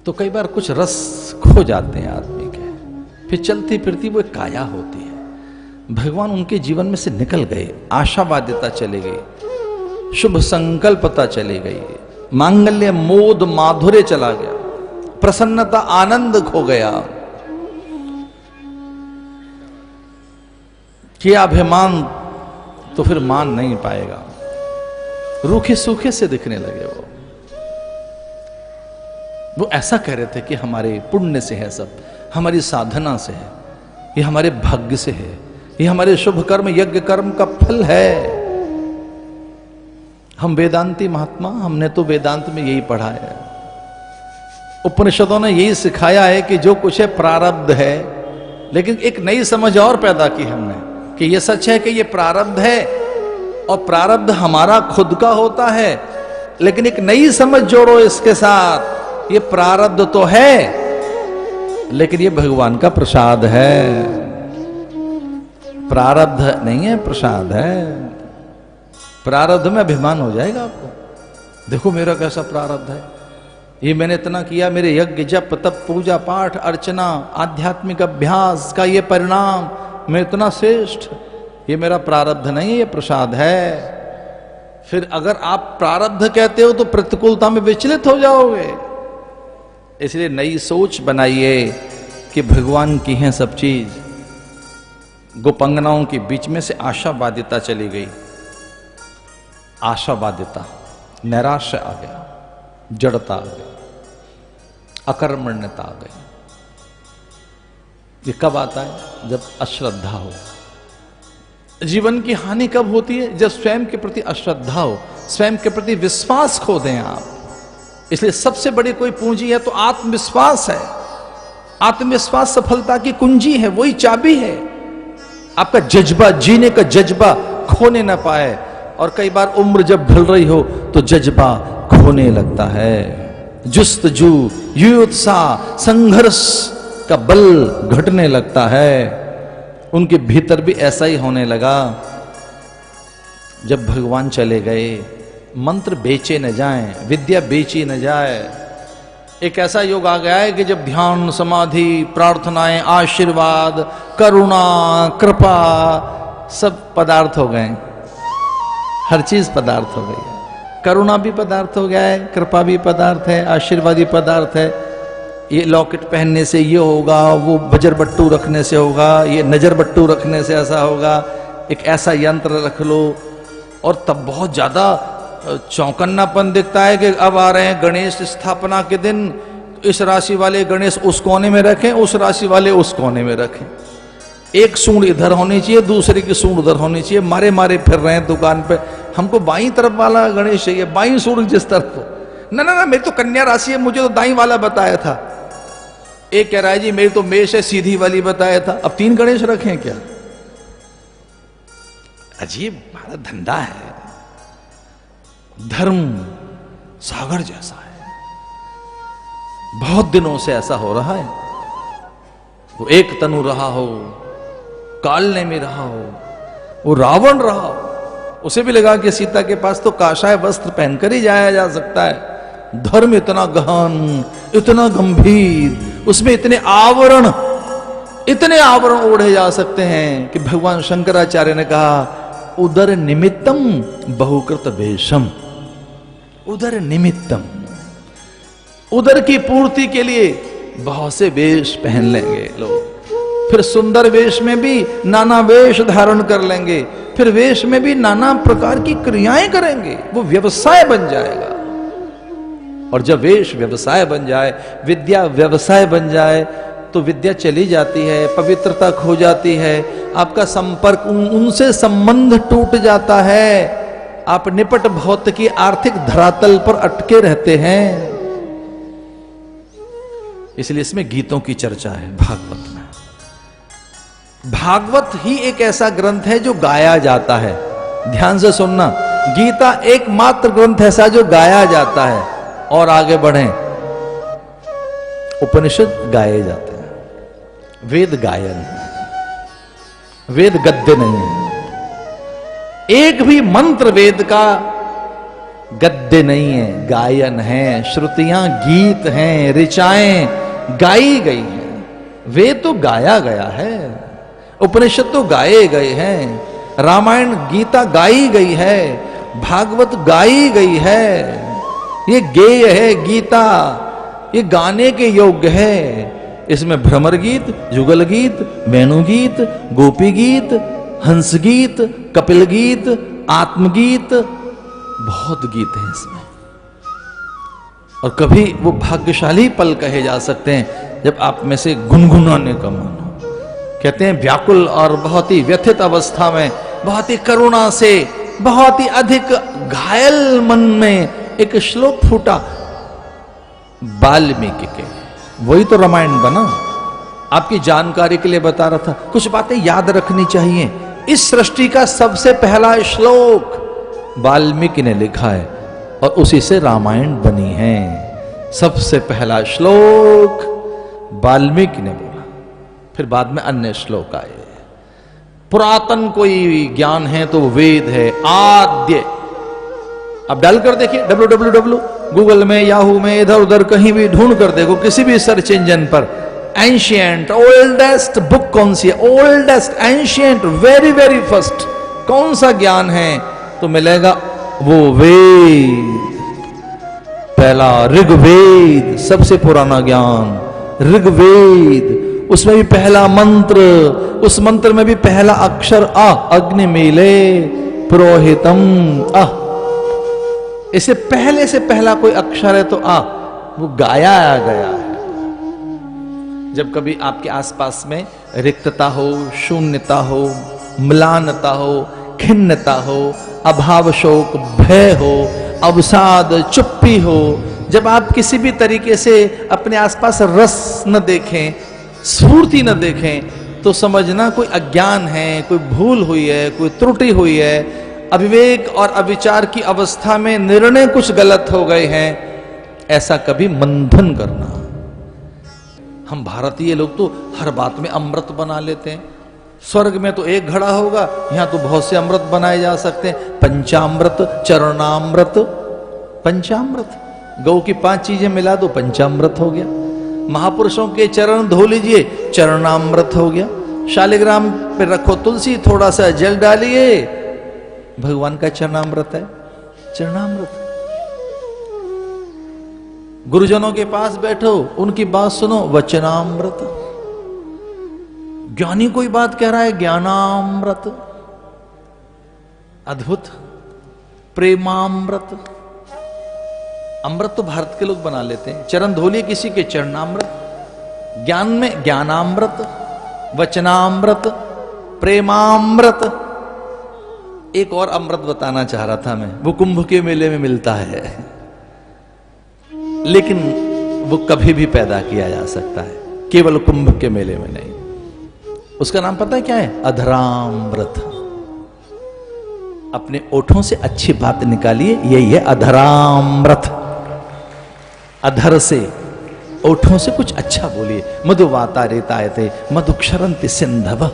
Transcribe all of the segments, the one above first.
तो कई बार कुछ रस खो जाते हैं आदमी के, फिर चलती फिरती वो एक काया होती है। भगवान उनके जीवन में से निकल गए, आशावादिता चली गई, शुभ संकल्पता चली गई, मांगल्य मोद माधुर्य चला गया, प्रसन्नता आनंद खो गया, किया अभिमान तो फिर मान नहीं पाएगा, रूखे सूखे से दिखने लगे। वो ऐसा कह रहे थे कि हमारे पुण्य से है, सब हमारी साधना से है, ये हमारे भाग्य से है, ये हमारे शुभ कर्म यज्ञ कर्म का फल है। हम वेदांती महात्मा, हमने तो वेदांत में यही पढ़ा है, उपनिषदों ने यही सिखाया है कि जो कुछ है प्रारब्ध है। लेकिन एक नई समझ और पैदा की हमने कि ये सच है कि ये प्रारब्ध है और प्रारब्ध हमारा खुद का होता है, लेकिन एक नई समझ जोड़ो इसके साथ, ये प्रारब्ध तो है लेकिन ये भगवान का प्रसाद है, प्रारब्ध नहीं है प्रसाद है। प्रारब्ध में अभिमान हो जाएगा आपको, देखो मेरा कैसा प्रारब्ध है, ये मैंने इतना किया, मेरे यज्ञ जप तप पूजा पाठ अर्चना आध्यात्मिक अभ्यास का ये परिणाम, मैं इतना श्रेष्ठ, ये मेरा प्रारब्ध नहीं है, ये प्रसाद है। फिर अगर आप प्रारब्ध कहते हो तो प्रतिकूलता में विचलित हो जाओगे। इसलिए नई सोच बनाइए कि भगवान की हैं सब चीज। गोपंगनाओं के बीच में से आशावादिता चली गई, आशावादिता, नैराश्य आ गया, जड़ता आ गई, अकर्मण्यता आ गई। ये कब आता है? जब अश्रद्धा हो। जीवन की हानि कब होती है? जब स्वयं के प्रति अश्रद्धा हो, स्वयं के प्रति विश्वास खो दें आप। इसलिए सबसे बड़ी कोई पूंजी है तो आत्मविश्वास है। आत्मविश्वास सफलता की कुंजी है, वही चाबी है। आपका जज्बा, जीने का जज्बा खोने ना पाए। और कई बार उम्र जब ढल रही हो तो जज्बा खोने लगता है, जुस्तजू, युत्साह, संघर्ष का बल घटने लगता है। उनके भीतर भी ऐसा ही होने लगा। जब भगवान चले गए, मंत्र बेचे न जाएं, विद्या बेची न जाए। एक ऐसा योग आ गया है कि जब ध्यान, समाधि, प्रार्थनाएं, आशीर्वाद, करुणा, कृपा सब पदार्थ हो गए, हर चीज पदार्थ हो गई है। करुणा भी पदार्थ हो गया है, कृपा भी पदार्थ है, आशीर्वाद भी पदार्थ है। ये लॉकेट पहनने से ये होगा, वो बजर बट्टू रखने से होगा, ये नजर बट्टू रखने से ऐसा होगा, एक ऐसा यंत्र रख लो। और तब बहुत ज्यादा चौकन्नापन दिखता है कि अब आ रहे हैं गणेश स्थापना के दिन, इस राशि वाले गणेश उस कोने में रखें, उस राशि वाले उस कोने में रखें, एक सूंड इधर होनी चाहिए, दूसरे की सूंड उधर होनी चाहिए। मारे मारे फिर रहे हैं दुकान पे, हमको बाईं तरफ वाला गणेश चाहिए, बाईं सूंड जिस तरफ हो। ना ना ना, मेरी तो कन्या राशि है, मुझे तो दाईं वाला बताया था। एक कह रहा है जी मेरी तो मेष है, सीधी वाली बताया था। अब 3 गणेश रखें क्या? अजीब हमारा धंधा है, धर्म सागर जैसा है, बहुत दिनों से ऐसा हो रहा है। वो एक तनु रहा हो, कालने में रहा हो, वो रावण रहा हो, उसे भी लगा कि सीता के पास तो काषाय वस्त्र पहनकर ही जाया जा सकता है। धर्म इतना गहन, इतना गंभीर, उसमें इतने आवरण ओढ़े जा सकते हैं कि भगवान शंकराचार्य ने कहा उदर निमित्तम बहुकृत वेशम। उदर निमित्तम, उदर की पूर्ति के लिए बहुत से वेश पहन लेंगे लोग। फिर सुंदर वेश में भी नाना वेश धारण कर लेंगे, फिर वेश में भी नाना प्रकार की क्रियाएं करेंगे। वो व्यवसाय बन जाएगा। और जब वेश व्यवसाय बन जाए, विद्या व्यवसाय बन जाए, तो विद्या चली जाती है, पवित्रता खो जाती है, आपका संपर्क उनसे संबंध टूट जाता है, आप निपट भौतिक की आर्थिक धरातल पर अटके रहते हैं। इसलिए इसमें गीतों की चर्चा है भागवत में। भागवत ही एक ऐसा ग्रंथ है जो गाया जाता है। ध्यान से सुनना, गीता एकमात्र ग्रंथ ऐसा जो गाया जाता है। और आगे बढ़ें, उपनिषद गाए जाते हैं, वेद गायन है, वेद गद्य नहीं है। एक भी मंत्र वेद का गद्य नहीं है, गायन है, श्रुतियां गीत हैं, ऋचाएं गाई गई हैं, वेद तो गाया गया है, उपनिषद तो गाए गए हैं, रामायण गीता गाई गई है, भागवत गाई गई है, ये गेय है गीता, ये गाने के योग्य है। इसमें भ्रमर गीत, जुगल गीत, वेणु गीत, गोपी गीत, हंस गीत, कपिल गीत, आत्मगीत, बहुत गीत हैं इसमें। और कभी वो भाग्यशाली पल कहे जा सकते हैं जब आप में से गुनगुनाने का मन हो। कहते हैं व्याकुल और बहुत ही व्यथित अवस्था में, बहुत ही करुणा से, बहुत ही अधिक घायल मन में एक श्लोक फूटा वाल्मीकि के, वही तो रामायण बना। आपकी जानकारी के लिए बता रहा था, कुछ बातें याद रखनी चाहिए। इस सृष्टि का सबसे पहला श्लोक वाल्मीकि ने लिखा है और उसी से रामायण बनी है। सबसे पहला श्लोक वाल्मीकि ने बोला, फिर बाद में अन्य श्लोक आए। पुरातन कोई ज्ञान है तो वेद है, आद्य। अब डाल कर देखिए www, गूगल में, याहू में, इधर उधर कहीं भी ढूंढ कर देखो, किसी भी सर्च इंजन पर एंशिएंट ओल्डेस्ट बुक कौन सी है, oldest ancient very very first कौन सा ज्ञान है, तो मिलेगा वो वेद। पहला ऋग्वेद, सबसे पुराना ज्ञान ऋग्वेद, उसमें भी पहला मंत्र, उस मंत्र में भी पहला अक्षर आ, अग्नि मिले पुरोहितम आ। इससे पहले से पहला कोई अक्षर है तो आ, वो गाया गया है। जब कभी आपके आसपास में रिक्तता हो, शून्यता हो, म्लानता हो, खिन्नता हो, अभाव, शोक, भय हो, अवसाद, चुप्पी हो, जब आप किसी भी तरीके से अपने आसपास रस न देखें, स्फूर्ति न देखें, तो समझना कोई अज्ञान है, कोई भूल हुई है, कोई त्रुटि हुई है, अविवेक और अविचार की अवस्था में निर्णय कुछ गलत हो गए हैं। ऐसा कभी मंथन करना। हम भारतीय लोग तो हर बात में अमृत बना लेते हैं। स्वर्ग में तो एक घड़ा होगा, यहां तो बहुत से अमृत बनाए जा सकते हैं। पंचामृत, चरणामृत, पंचामृत, गौ की 5 चीजें मिला दो, पंचामृत हो गया। महापुरुषों के चरण धो लीजिए, चरणामृत हो गया। शालिग्राम पे रखो तुलसी, थोड़ा सा जल डालिए, भगवान का चरणामृत है, चरणामृत। गुरुजनों के पास बैठो, उनकी बात सुनो, वचनामृत। ज्ञानी कोई बात कह रहा है, ज्ञानामृत। अद्भुत। प्रेमामृत। अमृत तो भारत के लोग बना लेते हैं, चरण धोलिए किसी के, चरणामृत। ज्ञान में ज्ञानामृत, वचनामृत, प्रेमामृत। एक और अमृत बताना चाह रहा था मैं, वो कुंभ के मेले में मिलता है, लेकिन वो कभी भी पैदा किया जा सकता है, केवल कुंभ के मेले में नहीं। उसका नाम पता है क्या है? अधरामृत। अपने ओठों से अच्छी बात निकालिए, यही है अधरामृत। अधर से, ओठों से कुछ अच्छा बोलिए। मधुवाता रेतायते मधुक्षरंति सिंधव।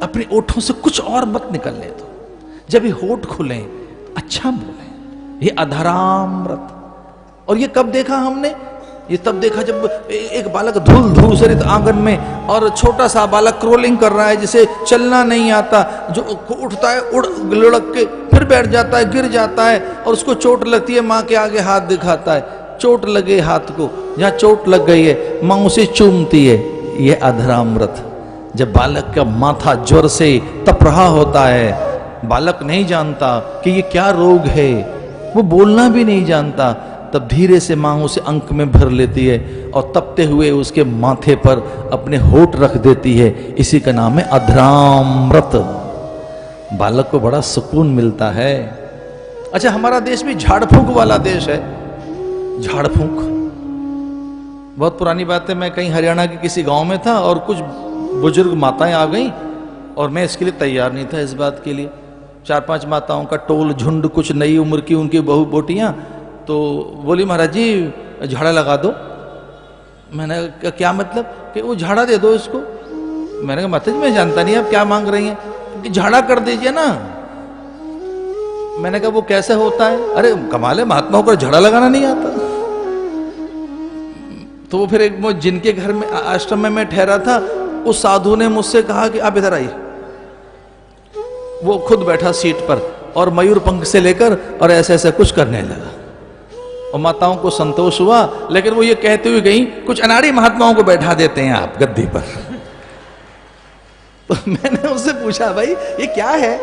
अपने ओठों से कुछ और मत निकलने दो, जब ये होठ खुले अच्छा बोले, ये अधरामृत। और ये कब देखा हमने? ये तब देखा जब एक बालक धूल धूसरित आंगन में, और छोटा सा बालक क्रोलिंग कर रहा है, जिसे चलना नहीं आता, जो उठता है उड़ लुढ़क के फिर बैठ जाता है, गिर जाता है, और उसको चोट लगती है, माँ के आगे हाथ दिखाता है, चोट लगे हाथ को, जहाँ चोट लग गई है माँ उसे चूमती है। ये अधरामृत। जब बालक का माथा जोर से तप रहा होता है, बालक नहीं जानता कि ये क्या रोग है, वो बोलना भी नहीं जानता, तब धीरे से माँ उसे अंक में भर लेती है और तपते हुए उसके माथे पर अपने होठ रख देती है। इसी का नाम है अधरामृत। बालक को बड़ा सुकून मिलता है। अच्छा, हमारा देश भी झाड़ फूंक वाला देश है। झाड़ फूंक बहुत पुरानी बात है। मैं कहीं हरियाणा के किसी गांव में था और कुछ बुजुर्ग माताएं आ गईं, और मैं इसके लिए तैयार नहीं था इस बात के लिए। 4-5 माताओं का टोल झुंड, कुछ नई उम्र की उनकी बहू बोटियां, तो बोली महाराज जी झाड़ा लगा दो। मैंने कहा क्या मतलब? कि वो झाड़ा दे दो इसको। मैंने कहा माता जी मैं जानता नहीं आप क्या मांग रही हैं, कि झाड़ा कर दीजिए ना। मैंने कहा वो कैसे होता है? अरे कमाल है, महात्माओं को झड़ा लगाना नहीं आता। तो वो फिर एक जिनके घर में आश्रम में मैं ठहरा था, उस साधु ने मुझसे कहा कि आप इधर आइए। वो खुद बैठा सीट पर और मयूर पंख से लेकर और ऐसे ऐसे कुछ करने लगा, और माताओं को संतोष हुआ। लेकिन वो ये कहते हुए गई, कुछ अनाड़ी महात्माओं को बैठा देते हैं आप गद्दी पर। तो मैंने उससे पूछा, भाई ये क्या है?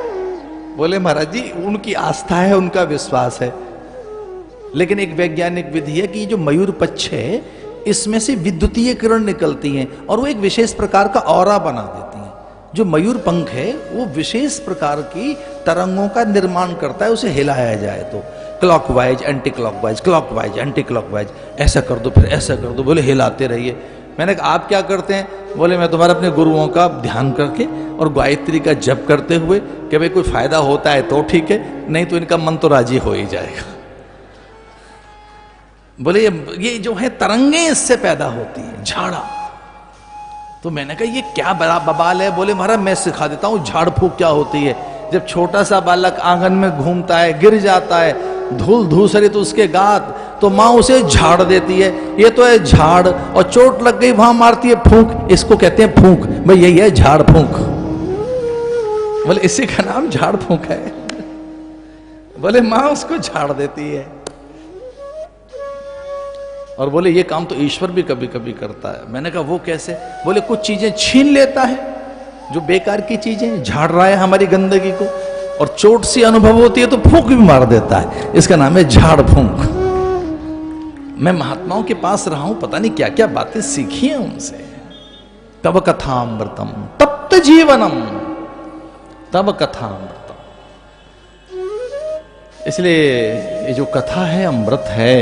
बोले महाराज जी उनकी आस्था है, उनका विश्वास है। लेकिन एक वैज्ञानिक विधि है कि जो मयूर पक्ष है इसमें से विद्युतीय किरण निकलती हैं और वो एक विशेष प्रकार का ऑरा बना देती हैं। जो मयूर पंख है वो विशेष प्रकार की तरंगों का निर्माण करता है, उसे हिलाया जाए तो clockwise anti clockwise, clockwise anti clockwise, ऐसा कर दो फिर ऐसा कर दो। बोले हिलाते रहिए। मैंने कहा आप क्या करते हैं? बोले मैं तुम्हारे अपने गुरुओं का ध्यान करके और गायत्री का जप करते हुए कि भाई कोई फायदा होता है तो ठीक है, नहीं तो इनका मन तो राजी हो ही जाएगा। बोले ये जो है तरंगे इससे पैदा होती है, झाड़ा। तो मैंने कहा ये क्या बड़ा बवाल है? बोले महाराज मैं सिखा देता हूं झाड़ फूक क्या होती है। जब छोटा सा बालक आंगन में घूमता है, गिर जाता है, धूल धूसरित तो उसके गात, तो माँ उसे झाड़ देती है। ये तो है झाड़, और चोट लग गई वहां मारती है फूंक, इसको कहते हैं फूंक। भाई यही है झाड़ फूंक। बोले इसी का नाम झाड़ फूंक है। बोले माँ उसको झाड़ देती है। और बोले ये काम तो ईश्वर भी कभी कभी करता है। मैंने कहा वो कैसे? बोले कुछ चीजें छीन लेता है, जो बेकार की चीजें, झाड़ रहा है हमारी गंदगी को, और चोट सी अनुभव होती है तो फूंक भी मार देता है। इसका नाम है झाड़ फूंक। मैं महात्माओं के पास रहा हूं, पता नहीं क्या क्या बातें सीखी हैं उनसे। तब कथामृतम तप्त जीवनम, तब कथामृतम। इसलिए ये जो कथा है अमृत है,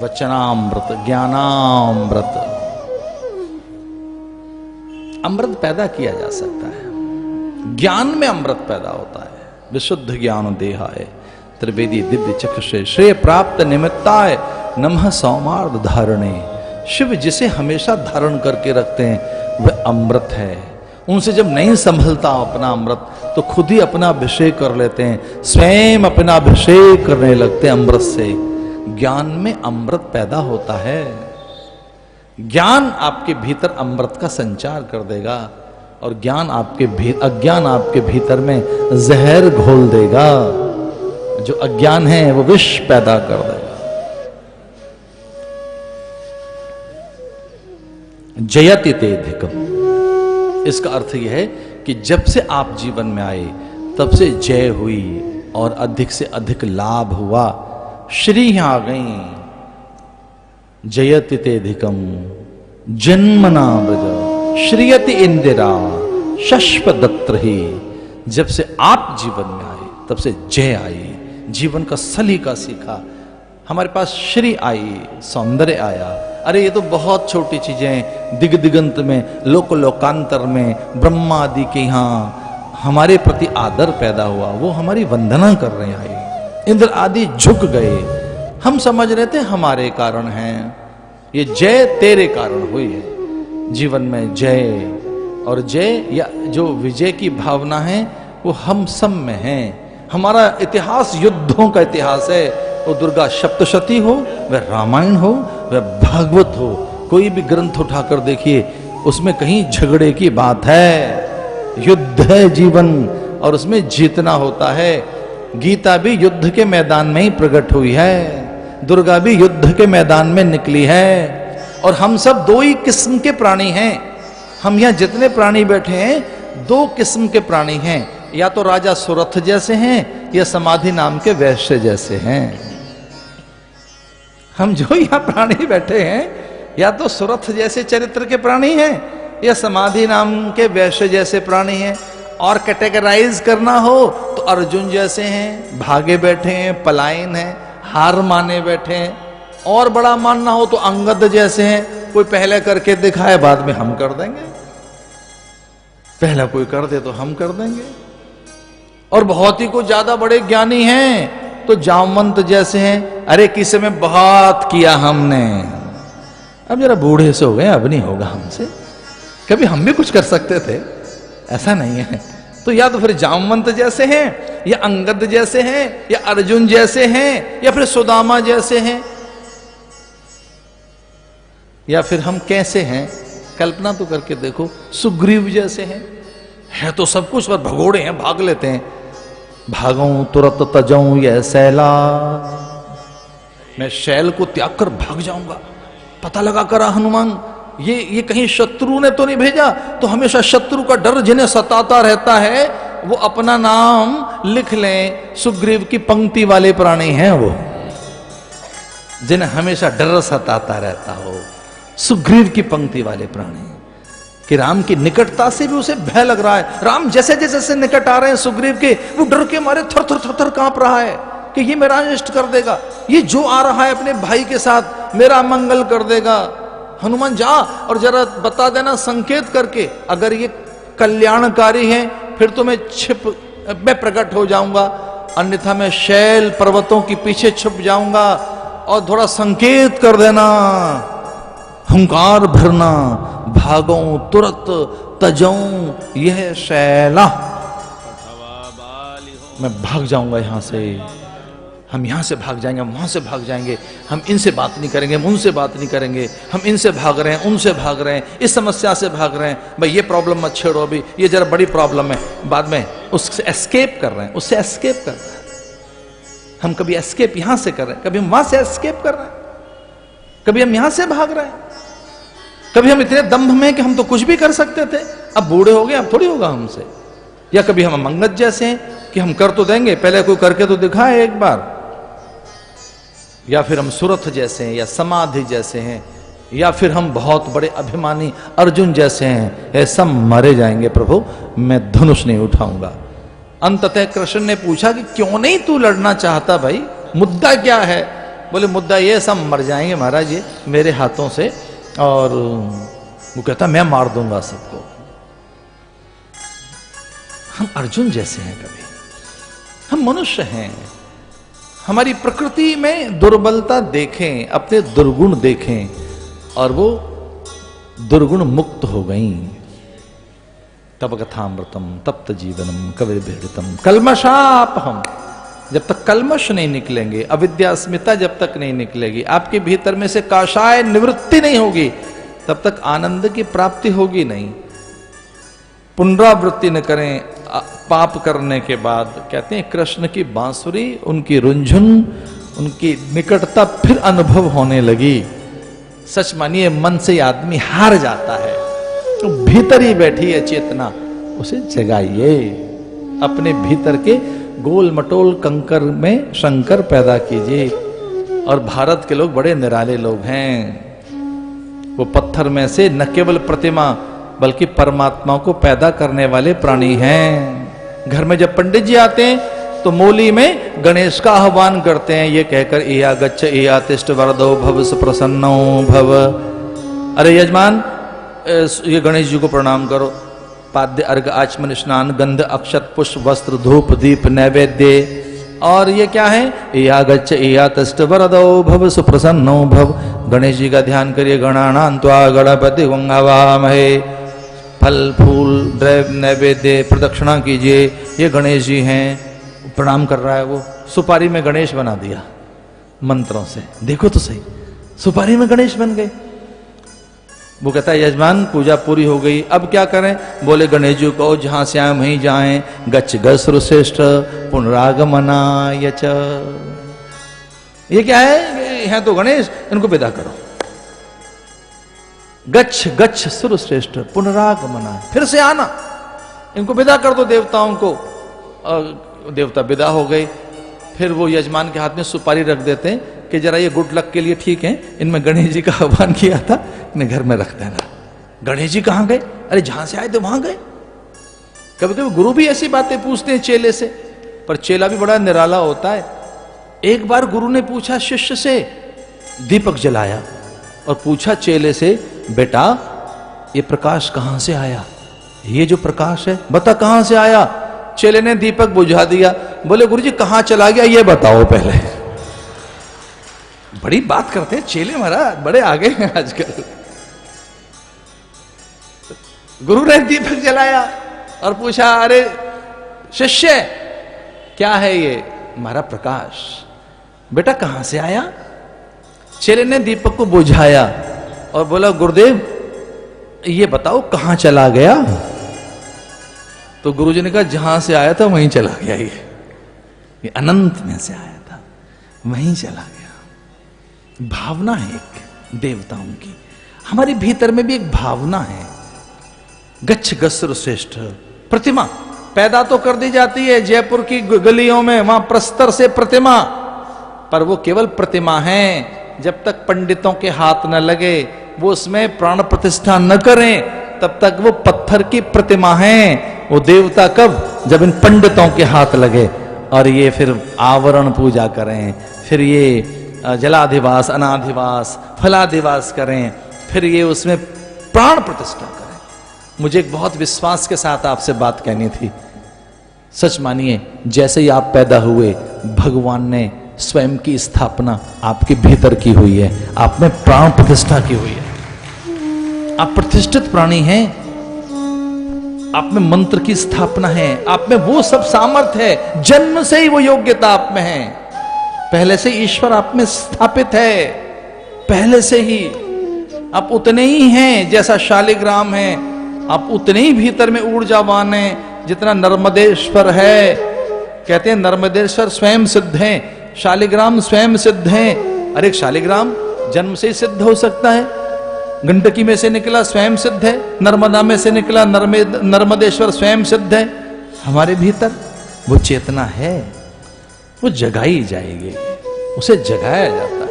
वचनामृत, ज्ञानामृत। अमृत पैदा किया जा सकता है, ज्ञान में अमृत पैदा होता है। विशुद्ध ज्ञान देहाय त्रिवेदी दिव्य चक्षुषे श्रेय प्राप्त निमित्ताय नमः सौमार्द धारणे। शिव जिसे हमेशा धारण करके रखते हैं वह अमृत है। उनसे जब नहीं संभलता अपना अमृत तो खुद ही अपना अभिषेक कर लेते हैं, स्वयं अपना अभिषेक करने लगते हैं अमृत से। ज्ञान में अमृत पैदा होता है। ज्ञान आपके भीतर अमृत का संचार कर देगा, और ज्ञान अज्ञान आपके भीतर में जहर घोल देगा। जो अज्ञान है वो विष पैदा कर देगा। जयति ते अधिकम, इसका अर्थ यह है कि जब से आप जीवन में आए तब से जय हुई और अधिक से अधिक लाभ हुआ। श्री आ गई। जयति ते अधिकम जन्मना ब्रज श्रीयति इंदिरा शश्वदत्र ही। जब से आप जीवन में आए तब से जय आई, जीवन का सलीका सीखा, हमारे पास श्री आई, सौंदर्य आया। अरे ये तो बहुत छोटी चीजें, दिग दिगंत में, लोक लोकांतर में, ब्रह्मा आदि के यहाँ हमारे प्रति आदर पैदा हुआ, वो हमारी वंदना कर रहे हैं। इंद्र आदि झुक गए। हम समझ रहे थे हमारे कारण हैं, ये जय तेरे कारण हुई है। जीवन में जय, और जय या जो विजय की भावना है वो हम सब में है। हमारा इतिहास युद्धों का इतिहास है। वो दुर्गा सप्तशती हो, वह रामायण हो, वह भागवत हो, कोई भी ग्रंथ उठाकर देखिए उसमें कहीं झगड़े की बात है। युद्ध है जीवन, और उसमें जीतना होता है। गीता भी युद्ध के मैदान में ही प्रकट हुई है, दुर्गा भी युद्ध के मैदान में निकली है। और हम सब दो ही किस्म के प्राणी हैं। हम यहाँ जितने प्राणी बैठे हैं दो किस्म के प्राणी हैं, या तो राजा सुरथ जैसे हैं या समाधि नाम के वैश्य जैसे हैं। हम जो यहाँ प्राणी बैठे हैं या तो सुरथ जैसे चरित्र के प्राणी हैं या समाधि नाम के वैश्य जैसे प्राणी हैं। और कैटेगराइज करना हो तो अर्जुन जैसे हैं, भागे बैठे हैं, पलायन हैं, हार माने बैठे हैं। और बड़ा मानना हो तो अंगद जैसे हैं, कोई पहले करके दिखाए बाद में हम कर देंगे, पहला कोई कर दे तो हम कर देंगे। और बहुत ही को ज्यादा बड़े ज्ञानी हैं तो जामवंत जैसे हैं, अरे किसी में बहुत किया हमने, अब जरा बूढ़े से हो गए, अब नहीं होगा हमसे। कभी हम भी कुछ कर सकते थे, ऐसा नहीं है। तो या तो फिर जामवंत जैसे हैं, या अंगद जैसे हैं, या अर्जुन जैसे हैं, या फिर सुदामा जैसे हैं, या फिर हम कैसे हैं? कल्पना तो करके देखो, सुग्रीव जैसे हैं। है तो सब कुछ पर भगोड़े हैं, भाग लेते हैं। भागूं तुरत तजऊं यह सैला, मैं शैल को त्याग कर भाग जाऊंगा। पता लगा करा हनुमान ये कहीं शत्रु ने तो नहीं भेजा। तो हमेशा शत्रु का डर जिन्हें सताता रहता है वो अपना नाम लिख लें, सुग्रीव की पंक्ति वाले प्राणी हैं वो, जिन्हें हमेशा डर सताता रहता हो, सुग्रीव की पंक्ति वाले प्राणी। कि राम की निकटता से भी उसे भय लग रहा है। राम जैसे जैसे निकट आ रहे हैं सुग्रीव के, वो डर के मारे थर थर थर थर कांप रहा है कि ये मेरा अनिष्ट कर देगा, ये जो आ रहा है अपने भाई के साथ मेरा मंगल कर देगा। हनुमान जा और जरा बता देना संकेत करके, अगर ये कल्याणकारी है फिर तो मैं प्रकट हो जाऊंगा, अन्यथा मैं शैल पर्वतों के पीछे छुप जाऊंगा। और थोड़ा संकेत कर देना, हुंकार भरना, भागों तुरत तजऊं यह शैला, मैं भाग जाऊंगा यहां से। हम यहां से भाग जाएंगे, हम वहां से भाग जाएंगे, हम इनसे बात नहीं करेंगे, हम उनसे बात नहीं करेंगे, हम इनसे भाग रहे हैं, उनसे भाग रहे हैं, इस समस्या से भाग रहे हैं। भाई ये प्रॉब्लम मत छेड़ो, अभी ये जरा बड़ी प्रॉब्लम है, बाद में उससे एस्केप कर रहे हैं, उससे एस्केप कर रहे हैं। हम कभी एस्केप यहां से कर रहे हैं, कभी हम वहां से एस्केप कर रहे हैं, कभी हम यहां से भाग रहे हैं, कभी हम इतने दम्भ में कि हम तो कुछ भी कर सकते थे, अब बूढ़े हो गए, अब थोड़ी होगा हमसे। या कभी हम मंगत जैसे हैं कि हम कर तो देंगे, पहले कोई करके तो दिखाए एक बार। या फिर हम सुरथ जैसे हैं, या समाधि जैसे हैं, या फिर हम बहुत बड़े अभिमानी अर्जुन जैसे हैं। ऐसा मरे जाएंगे प्रभु, मैं धनुष नहीं उठाऊंगा। अंततः कृष्ण ने पूछा कि क्यों नहीं तू लड़ना चाहता भाई, मुद्दा क्या है? बोले मुद्दा ये, सब मर जाएंगे महाराज ये मेरे हाथों से। और वो कहता मैं मार दूंगा सबको। हम अर्जुन जैसे हैं, कभी हम मनुष्य हैं, हमारी प्रकृति में दुर्बलता देखें, अपने दुर्गुण देखें, और वो दुर्गुण मुक्त हो गई। तब कथामृतम तप्त जीवनम कविर्भीडितम कल्मषाप। हम जब तक कल्मश नहीं निकलेंगे, अविद्या अस्मिता जब तक नहीं निकलेगी, आपके भीतर में से काषाय निवृत्ति नहीं होगी, तब तक आनंद की प्राप्ति होगी नहीं। पुनरावृत्ति न करें पाप करने के बाद। कहते हैं कृष्ण की बांसुरी, उनकी रुंझुन, उनकी निकटता फिर अनुभव होने लगी। सच मानिए मन से आदमी हार जाता है, तो भीतर ही बैठी है चेतना, उसे जगाइए। अपने भीतर के गोल मटोल कंकर में शंकर पैदा कीजिए। और भारत के लोग बड़े निराले लोग हैं, वो पत्थर में से न केवल प्रतिमा बल्कि परमात्मा को पैदा करने वाले प्राणी हैं। घर में जब पंडित जी आते हैं तो मोली में गणेश का आह्वान करते हैं, ये कहकर एया गच्छ एया तिष्ठ वरदो भव सुप्रसन्नो भव। अरे यजमान ये गणेश जी को प्रणाम करो। पाद्य अर्घ आचमन स्नान गंध अक्षत पुष्प वस्त्र धूप दीप नैवेद्य। और ये क्या है? एया गच्छ एया तिष्ठ वरदो भव सुप्रसन्नो भव। गणेश जी का ध्यान करिए। गणानां त्वा गणपति हवामहे। फल फूल द्रव्य नैवेद्य प्रदक्षिणा कीजिए। ये गणेश जी हैं, प्रणाम कर रहा है वो। सुपारी में गणेश बना दिया मंत्रों से, देखो तो सही, सुपारी में गणेश बन गए। वो कहता है यजमान पूजा पूरी हो गई, अब क्या करें? बोले गणेश जी को जहां से आए वहीं जाएं। गच्छ गस्र श्रेष्ठ पुनरागमनाय च। ये क्या है? यहाँ तो गणेश, इनको विदा करो। गच्छ गच्छ सुर श्रेष्ठ पुनरागमना, फिर से आना, इनको विदा कर दो देवताओं को। देवता विदा हो गए। फिर वो यजमान के हाथ में सुपारी रख देते हैं कि जरा ये गुड लक के लिए ठीक है, इनमें गणेश जी का आह्वान किया था, इन्हें घर में रख देना। गणेश जी कहां गए? अरे जहां से आए थे वहां गए। कभी कभी गुरु भी ऐसी बातें पूछते हैं चेले से, पर चेला भी बड़ा निराला होता है। एक बार गुरु ने पूछा शिष्य से, दीपक जलाया और पूछा चेले से, बेटा ये प्रकाश कहां से आया? ये जो प्रकाश है बता कहां से आया? चेले ने दीपक बुझा दिया। बोले गुरुजी कहां चला गया ये बताओ पहले। बड़ी बात करते हैं चेले, महाराज बड़े आगे हैं आजकल। गुरु ने दीपक जलाया और पूछा, अरे शिष्य क्या है ये? हमारा प्रकाश। बेटा कहां से आया? चेले ने दीपक को बुझाया और बोला गुरुदेव ये बताओ कहां चला गया? तो गुरुजी ने कहा जहां से आया था वहीं चला गया। ये अनंत में से आया था, वहीं चला गया। भावना है एक देवताओं की, हमारे भीतर में भी एक भावना है। गच्छ गस्र श्रेष्ठ प्रतिमा पैदा तो कर दी जाती है जयपुर की गलियों में, वहां प्रस्तर से प्रतिमा, पर वो केवल प्रतिमा है। जब तक पंडितों के हाथ न लगे, वो उसमें प्राण प्रतिष्ठा न करें, तब तक वो पत्थर की प्रतिमा है। वो देवता कब? जब इन पंडितों के हाथ लगे और ये फिर आवरण पूजा करें, फिर ये जलाधिवास अनाधिवास फलाधिवास करें, फिर ये उसमें प्राण प्रतिष्ठा करें। मुझे एक बहुत विश्वास के साथ आपसे बात कहनी थी। सच मानिए, जैसे ही आप पैदा हुए भगवान ने स्वयं की स्थापना आपके भीतर की हुई है, आप में प्राण प्रतिष्ठा की हुई है। आप प्रतिष्ठित प्राणी हैं, आप में मंत्र की स्थापना है, आप में वो सब सामर्थ्य है, जन्म से ही वो योग्यता आप में है। पहले से ईश्वर आप में स्थापित है, पहले से ही आप उतने ही हैं जैसा शालिग्राम है, आप उतने ही भीतर में ऊर्जावान हैं जितना नर्मदेश्वर है। कहते हैं नर्मदेश्वर स्वयं सिद्ध हैं, शालिग्राम स्वयं सिद्ध हैं। अरे शालिग्राम जन्म से ही सिद्ध हो सकता है, गंडकी में से निकला स्वयं सिद्ध है, नर्मदा में से निकला नर्मदेश्वर स्वयं सिद्ध है। हमारे भीतर वो चेतना है, वो जगाई जाएगी, उसे जगाया जाता है।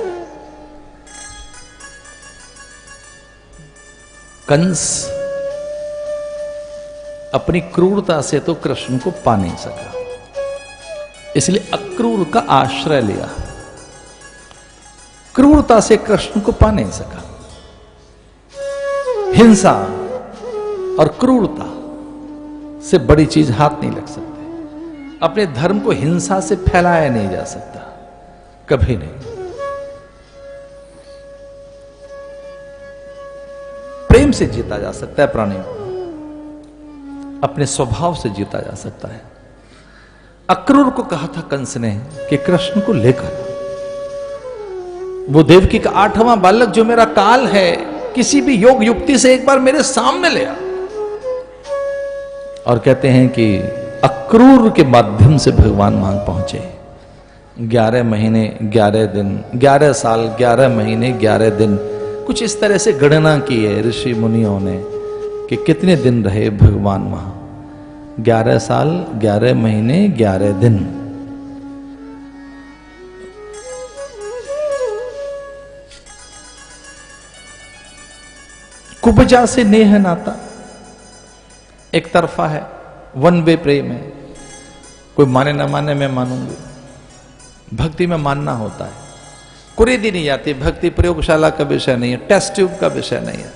कंस अपनी क्रूरता से तो कृष्ण को पा नहीं सका, इसलिए अक्रूर का आश्रय लिया। क्रूरता से कृष्ण को पा नहीं सका। हिंसा और क्रूरता से बड़ी चीज हाथ नहीं लग सकती। अपने धर्म को हिंसा से फैलाया नहीं जा सकता, कभी नहीं। प्रेम से जीता जा सकता है प्राणियों को, अपने स्वभाव से जीता जा सकता है। अक्रूर को कहा था कंस ने कि कृष्ण को लेकर, वो देवकी का 8वां बालक जो मेरा काल है, किसी भी योग युक्ति से एक बार मेरे सामने ले आ। और कहते हैं कि अक्रूर के माध्यम से भगवान वहां पहुंचे। 11 महीने 11 दिन, 11 साल 11 महीने 11 दिन, कुछ इस तरह से गणना की है ऋषि मुनियों ने कि कितने दिन रहे भगवान वहां। 11 साल 11 महीने 11 दिन। कुब्जा से नेह नाता एक तरफा है, वन वे प्रेम है। कोई माने ना माने, मैं मानूंगी। भक्ति में मानना होता है, कुरीदी नहीं जाती। भक्ति प्रयोगशाला का विषय नहीं है, टेस्ट ट्यूब का विषय नहीं है।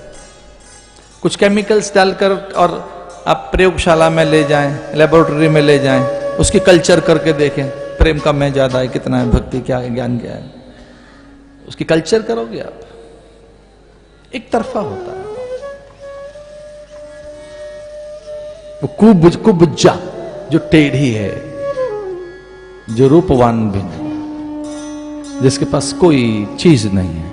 कुछ केमिकल्स डालकर और आप प्रयोगशाला में ले जाएं, लेबोरेटरी में ले जाएं, उसकी कल्चर करके देखें, प्रेम का मैं ज्यादा है, कितना है, भक्ति क्या है, ज्ञान क्या है, उसकी कल्चर करोगे आप। एक तरफा होता है वो कुब्जा जो टेढ़ी है, जो रूपवान भी नहीं, जिसके पास कोई चीज नहीं है,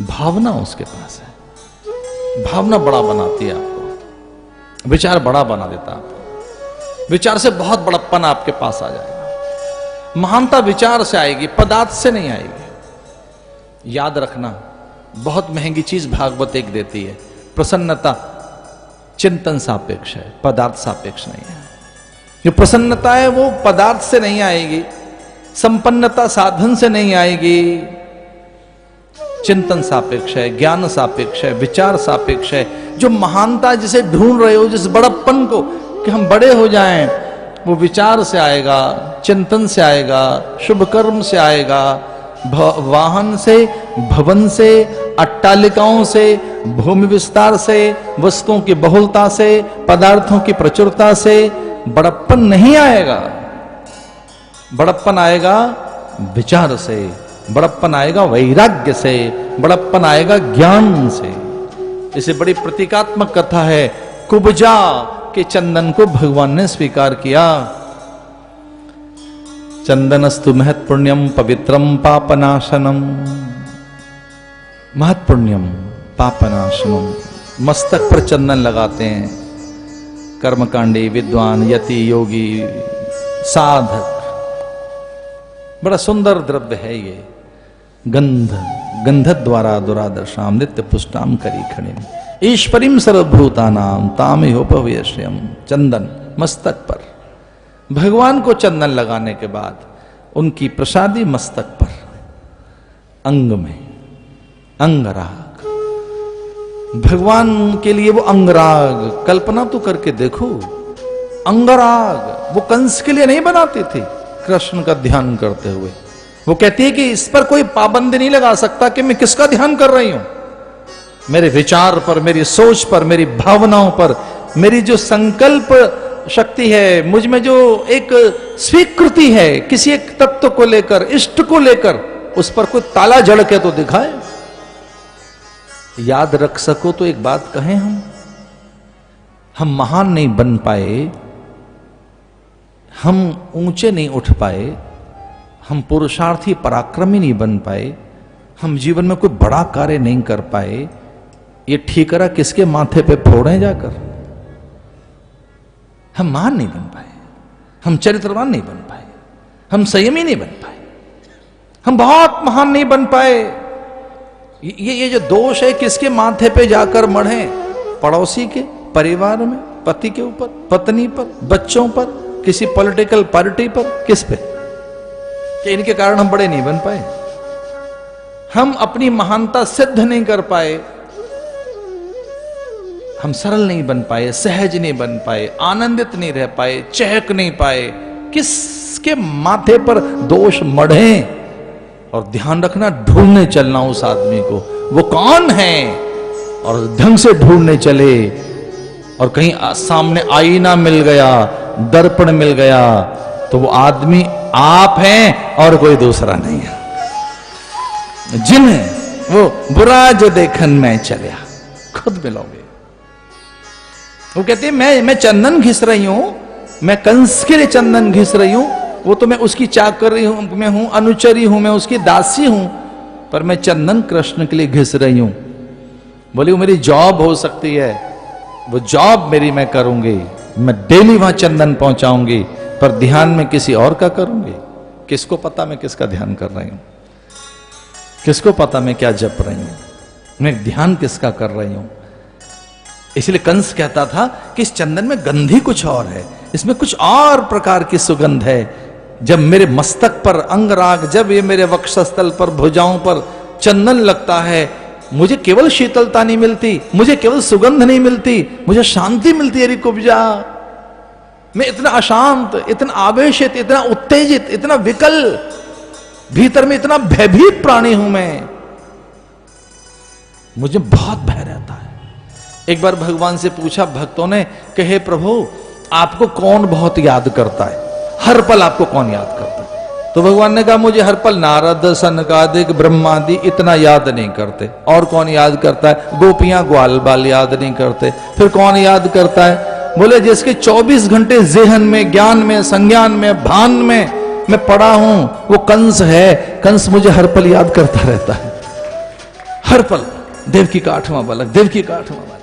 भावना उसके पास है। भावना बड़ा बनाती है आपको, विचार बड़ा बना देता है आपको। विचार से बहुत बड़प्पन आपके पास आ जाएगा। महानता विचार से आएगी, पदार्थ से नहीं आएगी। याद रखना, बहुत महंगी चीज भागवत एक देती है, प्रसन्नता चिंतन सापेक्ष है, पदार्थ सापेक्ष नहीं है। जो प्रसन्नता है वो पदार्थ से नहीं आएगी, संपन्नता साधन से नहीं आएगी, चिंतन सापेक्ष है, ज्ञान सापेक्ष है, विचार सापेक्ष है। जो महानता जिसे ढूंढ रहे हो, जिस बड़प्पन को कि हम बड़े हो जाएं, वो विचार से आएगा, चिंतन से आएगा, शुभ कर्म से आएगा, वाहन से, भवन से, अट्टालिकाओं से, भूमि विस्तार से, वस्तुओं की बहुलता से, पदार्थों की प्रचुरता से बड़प्पन नहीं आएगा। बड़प्पन आएगा विचार से, बड़प्पन आएगा वैराग्य से, बड़प्पन आएगा ज्ञान से। इसे बड़ी प्रतीकात्मक कथा है। कुब्जा के चंदन को भगवान ने स्वीकार किया। चंदनस्तु महत् पुण्यम पवित्रम पापनाशनम। महत् पुण्यम पापनाशनम, मस्तक पर चंदन लगाते हैं कर्मकांडी, विद्वान, यति, योगी, साधक। बड़ा सुंदर द्रव्य है ये। गंध द्वारा दुरादर्शाम नित्य पुष्टाम करी खड़िम ईश्वरीम सर्वभूतानाम तामिहोपवेश्यम। चंदन मस्तक पर, भगवान को चंदन लगाने के बाद उनकी प्रसादी मस्तक पर, अंग में अंगराग, भगवान के लिए वो अंगराग। कल्पना तो करके देखो, अंगराग वो कंस के लिए नहीं बनाती थी। कृष्ण का ध्यान करते हुए वो कहती है कि इस पर कोई पाबंदी नहीं लगा सकता कि मैं किसका ध्यान कर रही हूं। मेरे विचार पर, मेरी सोच पर, मेरी भावनाओं पर, मेरी जो संकल्प शक्ति है, मुझ में जो एक स्वीकृति है किसी एक तत्व को लेकर, इष्ट को लेकर, उस पर कोई ताला जड़ के तो दिखाए। याद रख सको तो एक बात कहें, हम महान नहीं बन पाए, हम ऊंचे नहीं उठ पाए, हम पुरुषार्थी पराक्रमी नहीं बन पाए, हम जीवन में कोई बड़ा कार्य नहीं कर पाए। ये ठीकरा किसके माथे पे फोड़े जाकर? हम महान नहीं बन पाए, हम चरित्रवान नहीं बन पाए, हम संयमी नहीं बन पाए, हम बहुत महान नहीं बन पाए। ये जो दोष है किसके माथे पे जाकर मढ़े? पड़ोसी के, परिवार में, पति के ऊपर, पत्नी पर, बच्चों पर, किसी पॉलिटिकल पार्टी पर, किस पे? कि इनके कारण हम बड़े नहीं बन पाए, हम अपनी महानता सिद्ध नहीं कर पाए, हम सरल नहीं बन पाए, सहज नहीं बन पाए, आनंदित नहीं रह पाए, चहक नहीं पाए। किसके माथे पर दोष मढ़े? और ध्यान रखना, ढूंढने चलना उस आदमी को, वो कौन है, और ढंग से ढूंढने चले। और कहीं सामने आईना मिल गया, दर्पण मिल गया, तो वो आदमी आप हैं और कोई दूसरा नहीं है। जिन्हें वो बुरा जो देखन में चलिया, खुद मिलोगे। वो कहते हैं मैं चंदन घिस रही हूं, मैं कंस के लिए चंदन घिस रही हूं, वो तो मैं उसकी चाकरी हूं, मैं हूं अनुचरी हूं, मैं उसकी दासी हूं, पर मैं चंदन कृष्ण के लिए घिस रही हूं। बोली वो मेरी जॉब हो सकती है, वो जॉब मेरी मैं करूंगी, मैं डेली वहां चंदन पहुंचाऊंगी, पर ध्यान में किसी और का करूंगी। किसको पता मैं किसका ध्यान कर रही हूं? किसको पता मैं क्या जप रही हूं? मैं ध्यान किसका कर रही हूं? इसलिए कंस कहता था कि इस चंदन में गंध ही कुछ और है, इसमें कुछ और प्रकार की सुगंध है। जब मेरे मस्तक पर अंगराग, जब ये मेरे वक्षस्थल पर, भुजाओं पर चंदन लगता है, मुझे केवल शीतलता नहीं मिलती, मुझे केवल सुगंध नहीं मिलती, मुझे शांति मिलती है। रिकुब्जा, मैं इतना अशांत, इतना आवेशित, इतना उत्तेजित, इतना विकल, भीतर में इतना भयभीत प्राणी हूं मैं, मुझे बहुत भय रहता है। एक बार भगवान से पूछा भक्तों ने कि हे प्रभु, आपको कौन बहुत याद करता है? हर पल आपको कौन याद करता है? तो भगवान ने कहा मुझे हर पल नारद, सनकादिक, ब्रह्मादि इतना याद नहीं करते। और कौन याद करता है? गोपियां ग्वाल बाल याद नहीं करते। फिर कौन याद करता है? बोले जिसके 24 घंटे जेहन में, ज्ञान में, संज्ञान में, भान में मैं पड़ा हूं, वो कंस है। कंस मुझे हर पल याद करता रहता है, हर पल। देवकी का 8वां बालक, देवकी का 8वां बालक,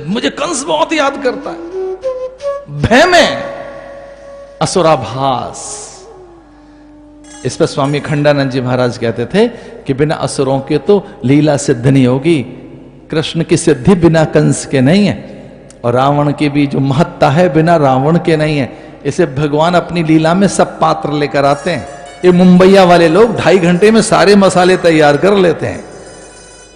मुझे कंस बहुत याद करता है। भय में असुराभास। इस पर स्वामी खंडानंद जी महाराज कहते थे कि बिना असुरों के तो लीला सिद्ध नहीं होगी। कृष्ण की सिद्धि बिना कंस के नहीं है, और रावण की भी जो महत्ता है बिना रावण के नहीं है। इसे भगवान अपनी लीला में सब पात्र लेकर आते हैं। ये मुंबईया वाले लोग 2.5 घंटे में सारे मसाले तैयार कर लेते हैं।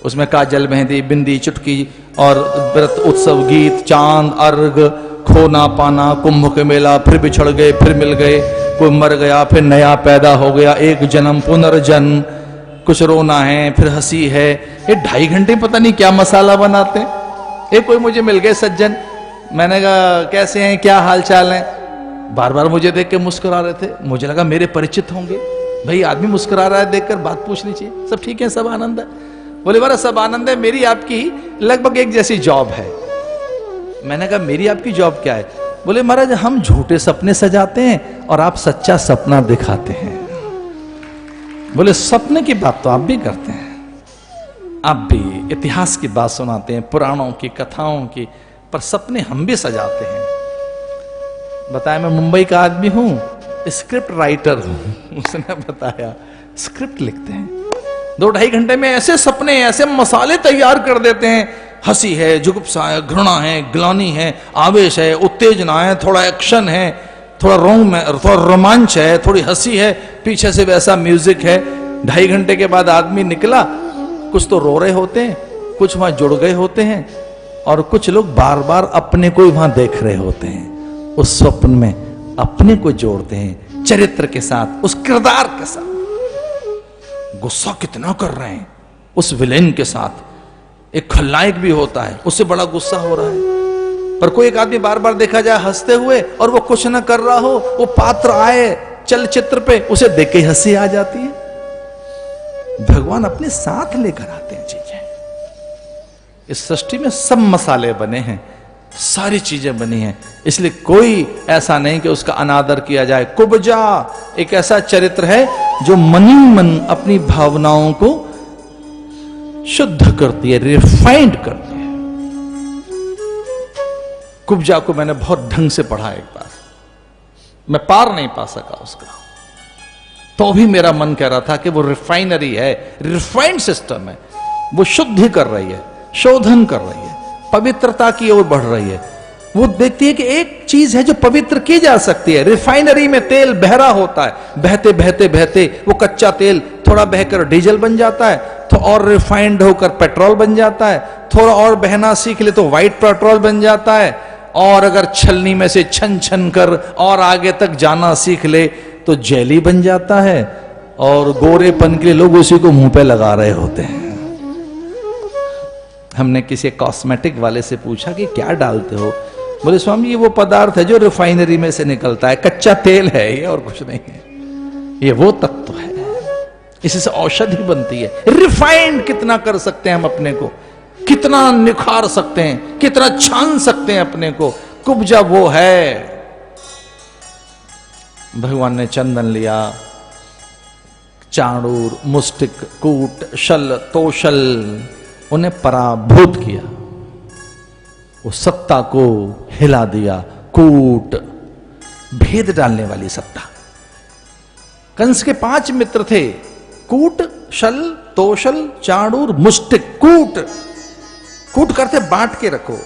उसमें काजल, मेहंदी, बिंदी, चुटकी और व्रत, उत्सव, गीत, चांद, अर्घ, खोना पाना, कुंभ के मेला, फिर बिछड़ गए, फिर मिल गए, कोई मर गया, फिर नया पैदा हो गया, एक जन्म, पुनर्जन्म, कुछ रोना है, फिर हंसी है। ये 2.5 घंटे पता नहीं क्या मसाला बनाते हैं। एक कोई मुझे मिल गए सज्जन, मैंने कहा कैसे हैं, क्या हाल चाल है? बार बार मुझे देख के मुस्कुरा रहे थे। मुझे लगा मेरे परिचित होंगे। भाई आदमी मुस्कुरा रहा है, देखकर बात पूछ लीजिए, सब ठीक है, सब आनंद है? बोले बड़ा सब आनंद है, मेरी आपकी लगभग एक जैसी जॉब है। मैंने कहा मेरी आपकी जॉब क्या है? बोले महाराज हम झूठे सपने सजाते हैं और आप सच्चा सपना दिखाते हैं। बोले सपने की बात तो आप भी करते हैं, आप भी इतिहास की बात सुनाते हैं, पुराणों की कथाओं की, पर सपने हम भी सजाते हैं। बताया मैं मुंबई का आदमी हूं, स्क्रिप्ट राइटर हूं। उसने बताया स्क्रिप्ट लिखते हैं, 2-2.5 घंटे में ऐसे सपने, ऐसे मसाले तैयार कर देते हैं। हंसी है, जुगुप्सा है, घृणा है, ग्लानि है, आवेश है, उत्तेजना है, थोड़ा एक्शन है, थोड़ा थोड़ा रोमांच है, थोड़ी हंसी है, पीछे से वैसा म्यूजिक है। 2.5 घंटे के बाद आदमी निकला, कुछ तो रो रहे होते हैं, कुछ वहां जुड़ गए होते हैं, और कुछ लोग बार बार अपने को ही वहां देख रहे होते हैं। उस स्वप्न में अपने को जोड़ते हैं चरित्र के साथ, उस किरदार के साथ। गुस्सा कितना कर रहे हैं उस विलेन के साथ। एक खलनायक भी होता है, उससे बड़ा गुस्सा हो रहा है, पर कोई एक आदमी बार बार देखा जाए हंसते हुए और वो कुछ ना कर रहा हो, वो पात्र आए चलचित्र पे, उसे देख के हंसी आ जाती है। भगवान अपने साथ लेकर आते हैं चीजें। इस सृष्टि में सब मसाले बने हैं, सारी चीजें बनी हैं, इसलिए कोई ऐसा नहीं कि उसका अनादर किया जाए। कुब्जा एक ऐसा चरित्र है जो मनी मन अपनी भावनाओं को शुद्ध करती है, रिफाइंड करती है। कुब्जा को मैंने बहुत ढंग से पढ़ा एक बार, मैं पार नहीं पा सका उसका, तो भी मेरा मन कह रहा था कि वो रिफाइनरी है, रिफाइंड सिस्टम है, वो शुद्धि कर रही है, शोधन कर रही है, पवित्रता की ओर बढ़ रही है। वो देखती है कि एक चीज है जो पवित्र की जा सकती है। रिफाइनरी में तेल बहरा होता है, बहते बहते बहते वो कच्चा तेल थोड़ा बहकर डीजल बन जाता है, तो और रिफाइंड होकर पेट्रोल बन जाता है, थोड़ा और बहना सीख ले तो व्हाइट पेट्रोल बन जाता है, और अगर छलनी में से छन छन कर और आगे तक जाना सीख ले तो जेली बन जाता है, और गोरेपन के लिए लोग उसी को मुंह पे लगा रहे होते हैं। हमने किसी कॉस्मेटिक वाले से पूछा कि क्या डालते हो? बोले स्वामी ये वो पदार्थ है जो रिफाइनरी में से निकलता है, कच्चा तेल है ये, और कुछ नहीं है, ये वो तत्व है, इसी से औषधि बनती है। रिफाइंड कितना कर सकते हैं हम अपने को, कितना निखार सकते हैं, कितना छान सकते हैं अपने को। कुब्जा वो है। भगवान ने चंदन लिया, चाणूर, मुष्टिक, कूट, शल, तोशल, उन्हें पराभूत किया, वो सत्ता को हिला दिया। कूट, भेद डालने वाली सत्ता। कंस के 5 मित्र थे, कूट, शल, तोशल, चाणूर, मुष्टिक। कूट, कूट करते बांट के रखो,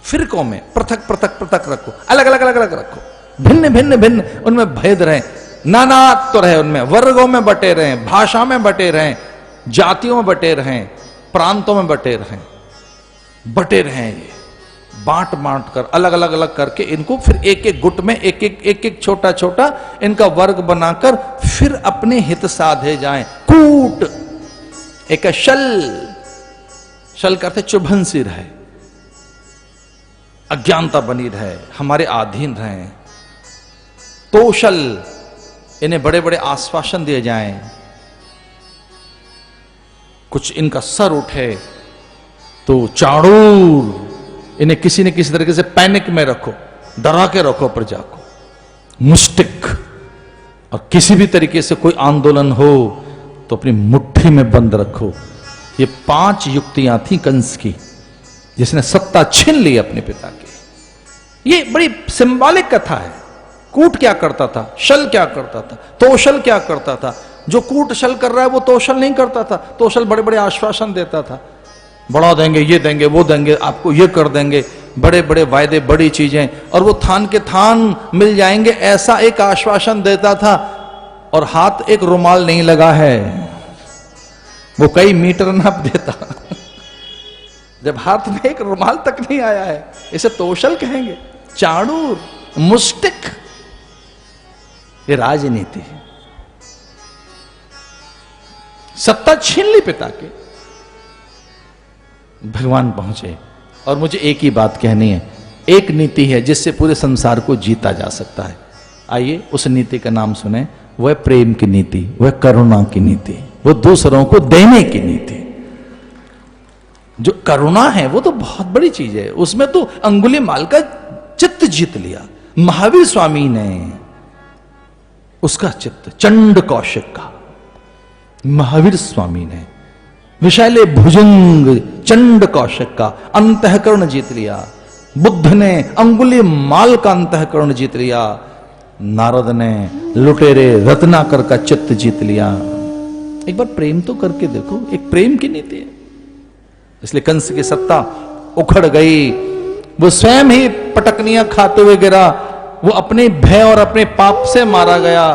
फिरकों में पृथक पृथक पृथक रखो, अलग अलग अलग अलग रखो, भिन्न भिन्न भिन्न, उनमें भेद रहे, नानात्व रहे, उनमें वर्गों में बटे रहे, भाषा में बटे रहे, जातियों में बटे रहे, प्रांतों में बटे रहे, ये बांट बांट कर अलग अलग अलग करके इनको फिर एक एक गुट में एक एक छोटा छोटा इनका वर्ग बनाकर फिर अपने हित साधे जाएं। कूट। एक शल, शल करते चुभन सी रहे, अज्ञानता बनी रहे, हमारे अधीन रहे। तोशल, इन्हें बड़े बड़े आश्वासन दिए जाएं, कुछ इनका सर उठे। तो चाणूर, इन्हें किसी न किसी तरीके से पैनिक में रखो, डरा के रखो प्रजा को। मुष्टिक, और किसी भी तरीके से कोई आंदोलन हो तो अपनी मुट्ठी में बंद रखो। ये 5 युक्तियां थी कंस की, जिसने सत्ता छीन ली अपने पिता की। ये बड़ी सिंबॉलिक कथा है। कूट क्या करता था, शल क्या करता था, तोशल क्या करता था। जो कूट शल कर रहा है वो तोशल नहीं करता था। तोशल बड़े बड़े आश्वासन देता था, बढ़ा देंगे, ये देंगे, वो देंगे, आपको ये कर देंगे, बड़े बड़े वायदे, बड़ी चीजें, और वो थान के थान मिल जाएंगे, ऐसा एक आश्वासन देता था। और हाथ एक रुमाल नहीं लगा है, वो कई मीटर नाप देता। जब हाथ में एक रुमाल तक नहीं आया है, इसे तोशल कहेंगे। चाणूर, मुष्टिक, ये राजनीति है। सत्ता छीन ली पिता के। भगवान पहुंचे, और मुझे एक ही बात कहनी है, एक नीति है जिससे पूरे संसार को जीता जा सकता है। आइए उस नीति का नाम सुने। वह प्रेम की नीति, वह करुणा की नीति, वो दूसरों को देने की नीति। जो करुणा है वो तो बहुत बड़ी चीज है, उसमें तो अंगुलीमाल का चित्त जीत लिया। महावीर स्वामी ने उसका चित्त, चंड कौशिक का, महावीर स्वामी ने विशाले भुजंग चंड कौशिक का अंतःकरण जीत लिया। बुद्ध ने अंगुली माल का अंतःकरण जीत लिया। नारद ने लुटेरे रत्नाकर का चित्त जीत लिया। एक बार प्रेम तो करके देखो, एक प्रेम की नीति है। इसलिए कंस की सत्ता उखड़ गई, वो स्वयं ही पटकनियां खाते हुए गिरा, वो अपने भय और अपने पाप से मारा गया।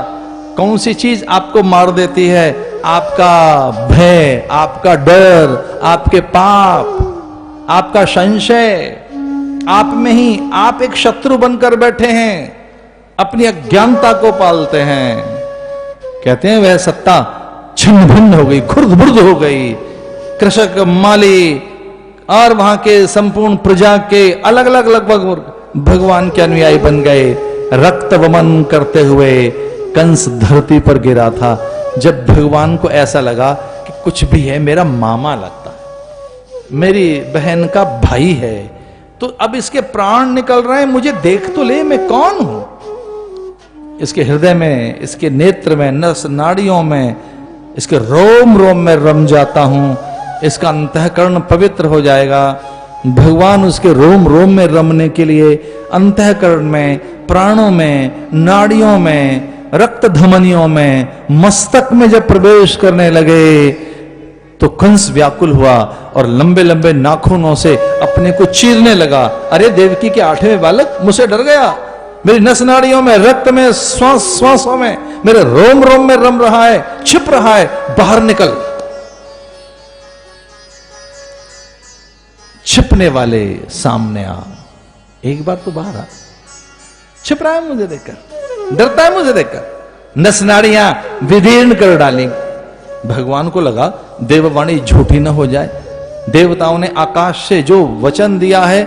कौन सी चीज आपको मार देती है? आपका भय, आपका डर, आपके पाप, आपका संशय। आप में ही आप एक शत्रु बनकर बैठे हैं, अपनी अज्ञानता को पालते हैं। कहते हैं वह सत्ता छिन्न भिन्न हो गई, खुर्द बुर्द हो गई। कृषक, माली और वहां के संपूर्ण प्रजा के अलग अलग लगभग भगवान के अनुयायी बन गए। रक्त वमन करते हुए कंस धरती पर गिरा था। जब भगवान को ऐसा लगा कि कुछ भी है मेरा मामा लगता है, मेरी बहन का भाई है, तो अब इसके प्राण निकल रहे हैं, मुझे देख तो ले, मैं कौन हूं। इसके हृदय में, इसके नेत्र में, नस नाड़ियों में, इसके रोम रोम में रम जाता हूं। इसका अंतःकरण पवित्र हो जाएगा। भगवान उसके रोम रोम में रमने के लिए अंतःकरण में, प्राणों में, नाड़ियों में, रक्त धमनियों में, मस्तक में जब प्रवेश करने लगे तो कंस व्याकुल हुआ और लंबे लंबे नाखूनों से अपने को चीरने लगा। अरे देवकी के 8वें बालक, मुझसे डर गया? मेरी नस नाड़ियों में, रक्त में, श्वास श्वासों में, मेरे रोम रोम में रम रहा है, छिप रहा है, बाहर निकल। छिपने वाले सामने आ, एक बार तो बाहर आ। छिप रहा है मुझे देखकर, डरता है मुझे देखकर। नस नाड़ियां विदीर्ण कर डाली। भगवान को लगा देववाणी झूठी न हो जाए। देवताओं ने आकाश से जो वचन दिया है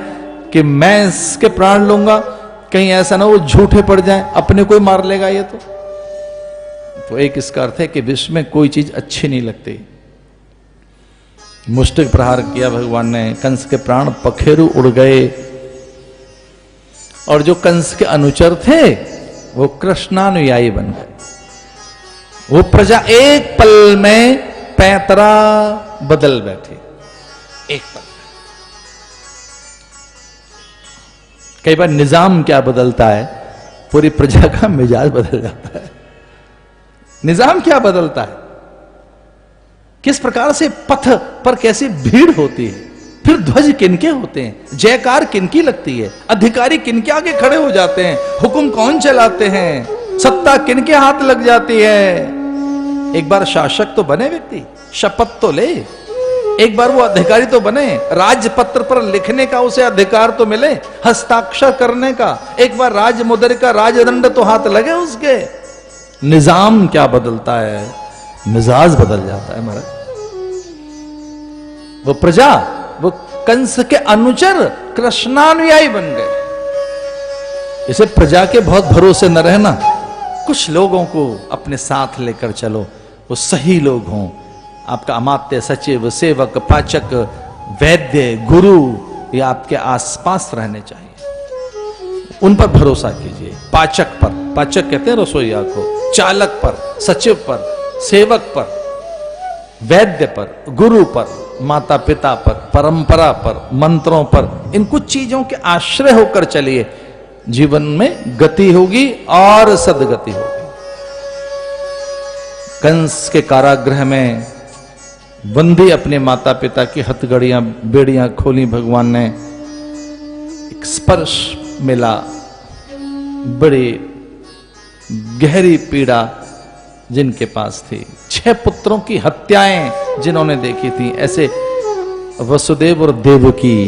कि मैं इसके प्राण लूंगा, कहीं ऐसा ना वो झूठे पड़ जाए, अपने को ही मार लेगा ये तो एक इसका अर्थ है कि विश्व में कोई चीज अच्छी नहीं लगती। मुष्टिक प्रहार किया भगवान ने, कंस के प्राण पखेरु उड़ गए। और जो कंस के अनुचर थे वो कृष्णानुयायी बन गए। वो प्रजा एक पल में पैतरा बदल बैठी, एक पल। कई बार निजाम क्या बदलता है, पूरी प्रजा का मिजाज बदल जाता है। निजाम क्या बदलता है, किस प्रकार से पथ पर कैसी भीड़ होती है, फिर ध्वज किनके होते हैं, जयकार किनकी लगती है, अधिकारी किनके आगे खड़े हो जाते हैं, हुक्म कौन चलाते हैं, सत्ता किनके हाथ लग जाती है। एक बार शासक तो बने व्यक्ति, शपथ तो ले, एक बार वो अधिकारी तो बने, राजपत्र पर लिखने का उसे अधिकार तो मिले, हस्ताक्षर करने का, एक बार राजमुद्रिका, राजदंड तो हाथ लगे उसके। निजाम क्या बदलता है, मिजाज बदल जाता है महाराज। वो प्रजा, वो कंस के अनुचर कृष्णानुयायी बन गए। इसे प्रजा के बहुत भरोसे न रहना, कुछ लोगों को अपने साथ लेकर चलो, वो सही लोग हों। आपका अमात्य, सचिव, सेवक, पाचक, वैद्य, गुरु, ये आपके आसपास रहने चाहिए। उन पर भरोसा कीजिए। पाचक पर, पाचक कहते हैं रसोइया को, चालक पर, सचिव पर, सेवक पर, वैद्य पर, गुरु पर, माता पिता पर, परंपरा पर, मंत्रों पर, इन कुछ चीजों के आश्रय होकर चलिए। जीवन में गति होगी और सदगति होगी। कंस के कारागृह में बंदी अपने माता पिता की हथगड़ियां, बेड़ियां खोली भगवान ने। एक स्पर्श मिला, बड़ी गहरी पीड़ा जिनके पास थी, 6 पुत्रों की हत्याएं जिन्होंने देखी थी, ऐसे वसुदेव और देवकी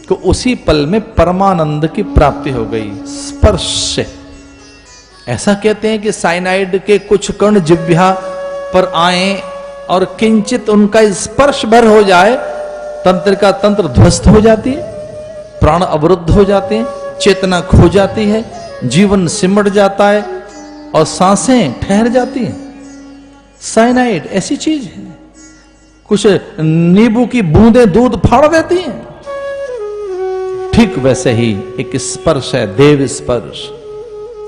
को उसी पल में परमानंद की प्राप्ति हो गई स्पर्श से। ऐसा कहते हैं कि साइनाइड के कुछ कण जिह्वा पर आए और किंचित उनका स्पर्श भर हो जाए, तंत्र का तंत्र ध्वस्त हो जाती है, प्राण अवरुद्ध हो जाते हैं, चेतना खो जाती है, जीवन सिमट जाता है और सांसें ठहर जाती हैं। साइनाइड ऐसी चीज है, कुछ नींबू की बूंदें दूध फाड़ देती हैं, ठीक वैसे ही एक स्पर्श है, देव स्पर्श।